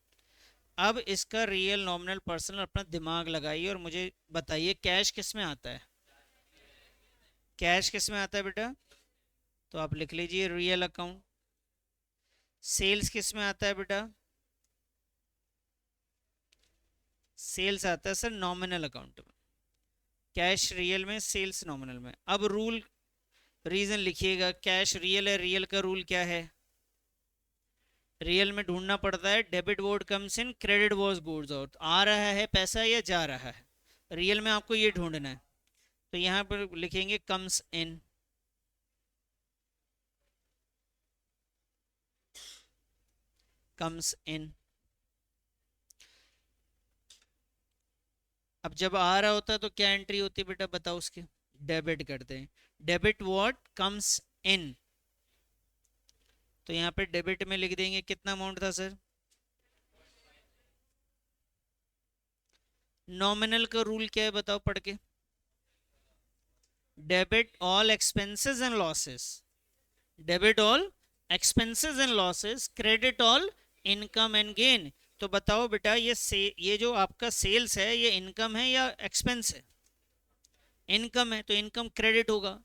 अब इसका रियल नॉमिनल पर्सनल अपना दिमाग लगाइए और मुझे बताइए कैश किस में आता है। कैश किस में आता है बेटा, तो आप लिख लीजिए रियल अकाउंट। सेल्स किस में आता है बेटा, सेल्स आता है सर नॉमिनल अकाउंट में। कैश रियल में, सेल्स नॉमिनल में। अब रूल रीजन लिखिएगा, कैश रियल है, रियल का रूल क्या है, रियल में ढूंढना पड़ता है debit what comes in, credit what goes out. आ रहा है पैसा या जा रहा है, रियल में आपको ये ढूंढना है। तो यहां पर लिखेंगे कम्स इन। Comes in. अब जब आ रहा होता है तो क्या एंट्री होती है बेटा, बताओ उसके, डेबिट करते हैं। डेबिट व्हाट कम्स इन, तो यहाँ पे डेबिट में लिख देंगे कितना अमाउंट था सर। नॉमिनल का रूल क्या है बताओ पढ़ के, debit all expenses and losses. Debit all expenses and losses, credit all income and gain. तो बताओ बेटा ये जो आपका सेल्स है ये इनकम है या एक्सपेंस है, इनकम है, तो इनकम क्रेडिट होगा।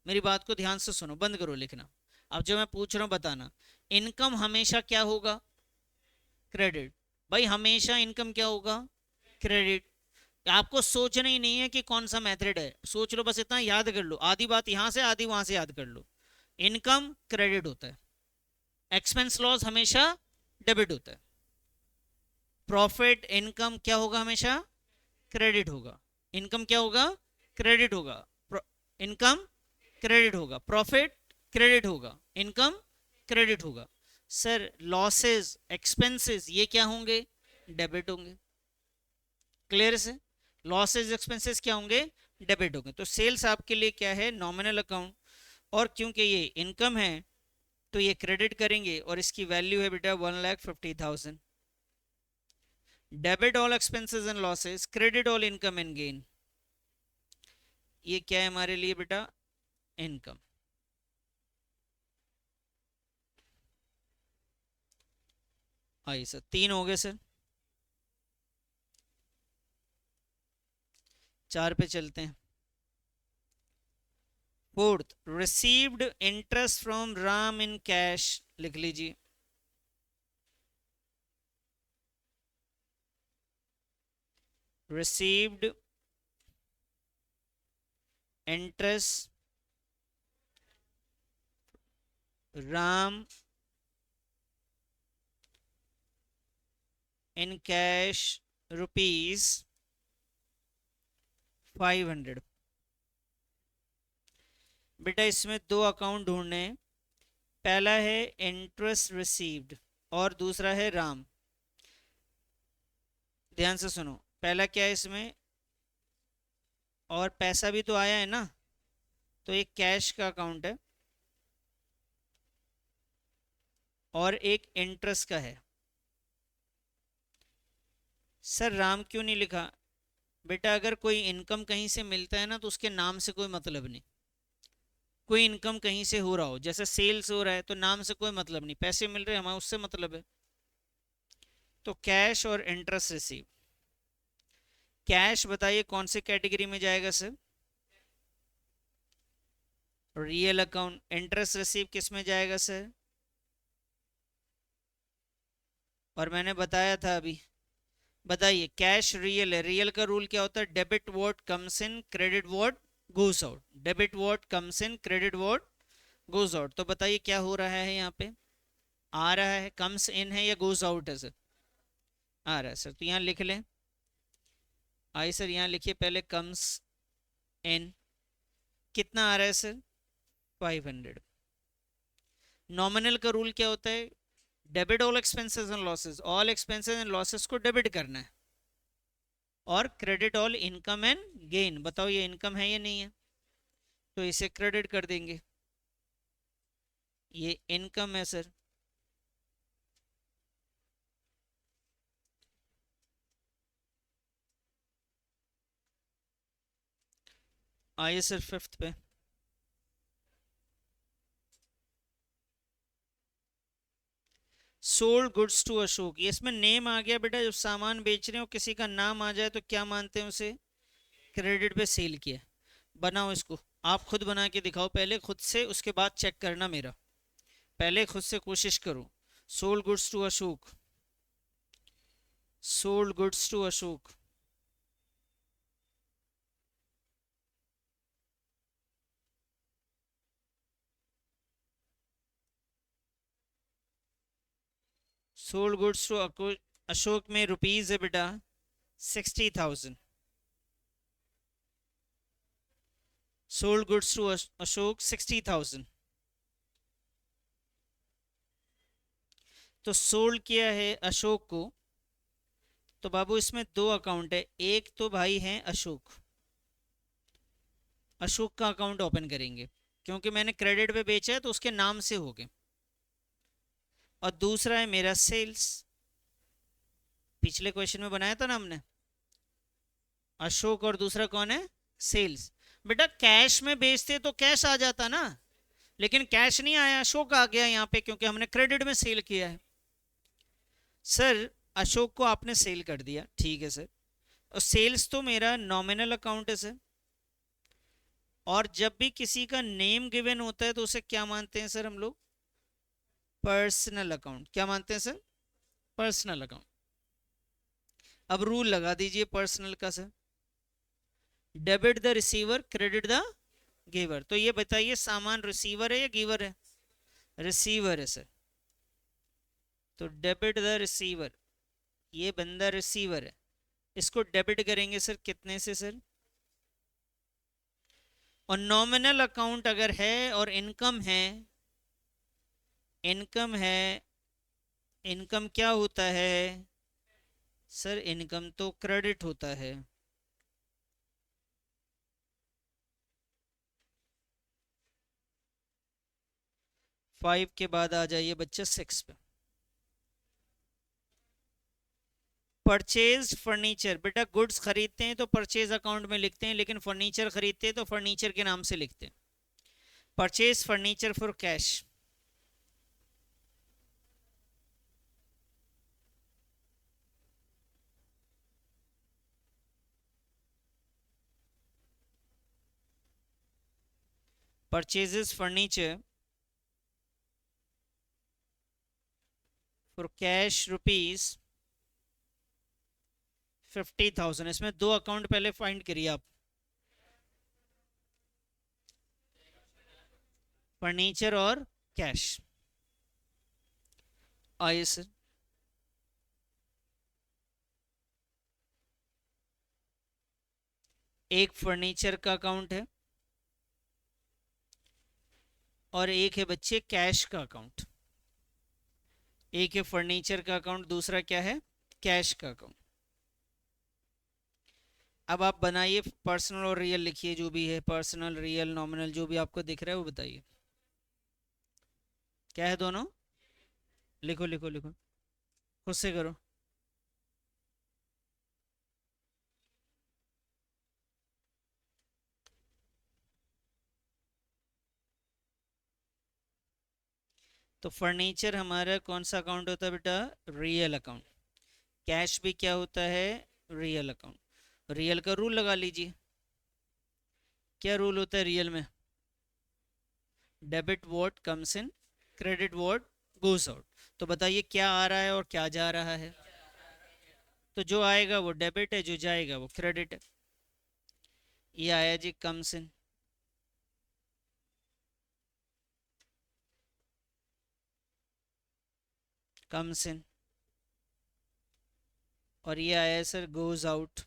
मेरी बात को ध्यान से सुनो, बंद करो लिखना। अब जो मैं पूछ रहा हूं बताना, इनकम हमेशा क्या होगा, क्रेडिट। भाई हमेशा इनकम क्या होगा, क्रेडिट। आपको सोचना ही नहीं है कि कौन सा मेथड है, सोच लो बस इतना याद कर लो, आधी बात यहां से आधी वहां से याद कर लो। इनकम क्रेडिट होता है, एक्सपेंस लॉस हमेशा डेबिट होता है, प्रॉफिट इनकम क्या होगा हमेशा, क्रेडिट होगा। इनकम क्या होगा, क्रेडिट होगा। इनकम क्रेडिट होगा, प्रॉफिट क्रेडिट होगा, इनकम क्रेडिट होगा। सर लॉसेस एक्सपेंसेस ये क्या होंगे, डेबिट होंगे। क्लियर से, लॉसेस एक्सपेंसेस क्या होंगे, डेबिट होंगे। तो सेल्स आपके लिए क्या है, नॉमिनल अकाउंट। और क्योंकि ये इनकम है तो ये क्रेडिट करेंगे और इसकी वैल्यू है बेटा 1,50,000। Debit all expenses and losses, credit all income and gain. ये क्या है हमारे लिए बेटा, इनकम। आइए सर, तीन हो गए सर, चार पे चलते हैं। Fourth, received interest from Ram in cash, लिख लीजिए। Received interest Ram in cash rupees 500। बेटा इसमें दो अकाउंट ढूंढने हैं, पहला है इंटरेस्ट रिसीव्ड और दूसरा है राम। ध्यान से सुनो, पहला क्या है इसमें, और पैसा भी तो आया है ना, तो एक कैश का अकाउंट है और एक इंटरेस्ट का है। सर राम क्यों नहीं लिखा, बेटा अगर कोई इनकम कहीं से मिलता है ना तो उसके नाम से कोई मतलब नहीं। कोई इनकम कहीं से हो रहा हो, जैसे सेल्स हो रहा है तो नाम से कोई मतलब नहीं, पैसे मिल रहे हैं हमें उससे मतलब है। तो कैश और इंटरेस्ट रिसीव। कैश बताइए कौन से कैटेगरी में जाएगा sir? Real account. Interest receive किस में जाएगा सर? और मैंने बताया था अभी, बताइए। कैश रियल है, रियल का रूल क्या होता है? Debit what comes in, credit what goes out. Debit what comes in, credit what goes out. तो बताइए क्या हो रहा है यहाँ पे? आ रहा है, कम्स इन है या गोज आउट है सर? आ रहा है सर, तो यहाँ लिख लें। आइए सर यहाँ लिखिए पहले, कम्स इन कितना आ रहा है सर? 500। नॉमिनल का रूल क्या होता है? Debit all expenses and losses, all expenses and losses को डेबिट करना है। और credit all income and gain, बताओ ये इनकम है या नहीं है? तो इसे क्रेडिट कर देंगे, ये इनकम है सर। आइए सर फिफ्थ पे। सोल्ड गुड्स टू अशोक, ये इसमें नेम आ गया बेटा, जब सामान बेच रहे हो किसी का नाम आ जाए तो क्या मानते हैं उसे? क्रेडिट पे सेल किया। बनाओ इसको, आप खुद बना के दिखाओ पहले खुद से, उसके बाद चेक करना मेरा। पहले खुद से कोशिश करो। Sold goods to Ashok, sold goods to Ashok. Sold goods to Ashok में रुपीज है बेटा 60,000। Sold goods to Ashok 60,000। तो सोल्ड किया है अशोक को। तो बाबू इसमें दो अकाउंट है, एक तो भाई है अशोक, अशोक का अकाउंट ओपन करेंगे क्योंकि मैंने क्रेडिट पे बेचा है तो उसके नाम से हो गए। और दूसरा है मेरा सेल्स, पिछले क्वेश्चन में बनाया था ना हमने, अशोक और दूसरा कौन है? सेल्स। बेटा कैश में बेचते तो कैश आ जाता ना, लेकिन कैश नहीं आया, अशोक आ गया यहाँ पे क्योंकि हमने क्रेडिट में सेल किया है। सर अशोक को आपने सेल कर दिया, ठीक है सर, और सेल्स तो मेरा नॉमिनल अकाउंट है सर। और जब भी किसी का नेम गिवन होता है तो उसे क्या मानते हैं सर हम लोग? Personal account. क्या मानते हैं सर? Personal account. अब रूल लगा दीजिए पर्सनल का sir, debit the receiver, credit the giver. तो ये बताइए सामान रिसीवर है या गिवर है? रिसीवर है सर। तो डेबिट द रिसीवर, ये बंदा रिसीवर है, इसको डेबिट करेंगे सर कितने से सर? और नॉमिनल अकाउंट अगर है और इनकम है, इनकम है, इनकम क्या होता है सर? इनकम तो क्रेडिट होता है। फाइव के बाद आ जाइए बच्चे सिक्स पे। परचेज फर्नीचर, बेटा गुड्स खरीदते हैं तो परचेज अकाउंट में लिखते हैं, लेकिन फर्नीचर खरीदते हैं तो फर्नीचर के नाम से लिखते हैं। Purchase furniture for cash. Purchases furniture for cash rupees 50,000। इसमें दो अकाउंट पहले फाइंड करिए आप, फर्नीचर और कैश। आइए सर, एक फर्नीचर का अकाउंट है और एक है बच्चे कैश का अकाउंट। एक है फर्नीचर का अकाउंट, दूसरा क्या है? कैश का अकाउंट। अब आप बनाइए, पर्सनल और रियल लिखिए, जो भी है पर्सनल रियल नॉमिनल जो भी आपको दिख रहा है वो बताइए। क्या है दोनों? लिखो लिखो लिखो, खुद से करो। तो फर्नीचर हमारा कौन सा अकाउंट होता है बेटा? Real account. कैश भी क्या होता है? Real account. रियल का रूल लगा लीजिए। क्या रूल होता है रियल में? Debit what comes in, credit what goes out. तो बताइए क्या आ रहा है और क्या जा रहा है? तो जो आएगा वो डेबिट है, जो जाएगा वो क्रेडिट है। ये आया जी कम्स इन, कम्स इन। और ये आया है सर गोज आउट।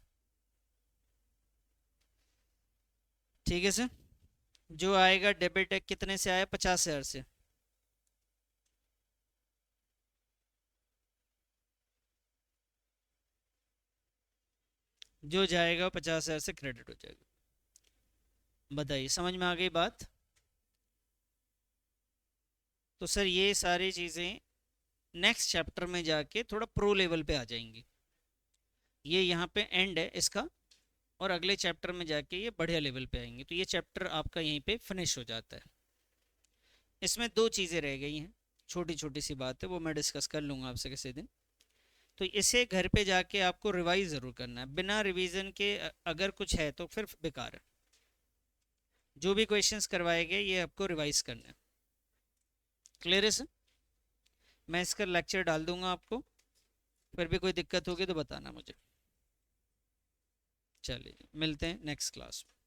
ठीक है सर। जो आएगा डेबिट है, कितने से आया? 50,000 से। जो जाएगा 50,000 से क्रेडिट हो जाएगा। बताइए समझ में आ गई बात? तो सर ये सारी चीज़ें नेक्स्ट चैप्टर में जाके थोड़ा प्रो लेवल पे आ जाएंगी। ये यहाँ पे एंड है इसका, और अगले चैप्टर में जाके ये बढ़िया लेवल पे आएंगे। तो ये चैप्टर आपका यहीं पे फिनिश हो जाता है। इसमें दो चीज़ें रह गई हैं, छोटी छोटी सी बात है, वो मैं डिस्कस कर लूँगा आपसे किसी दिन। तो इसे घर पे जाके आपको रिवाइज ज़रूर करना है। बिना रिवीजन के अगर कुछ है तो फिर बेकार है। जो भी क्वेश्चंस करवाए गए ये आपको रिवाइज करना है। क्लियर है सर? मैं इसका लेक्चर डाल दूंगा आपको, फिर भी कोई दिक्कत होगी तो बताना मुझे। चलिए मिलते हैं नेक्स्ट क्लास में।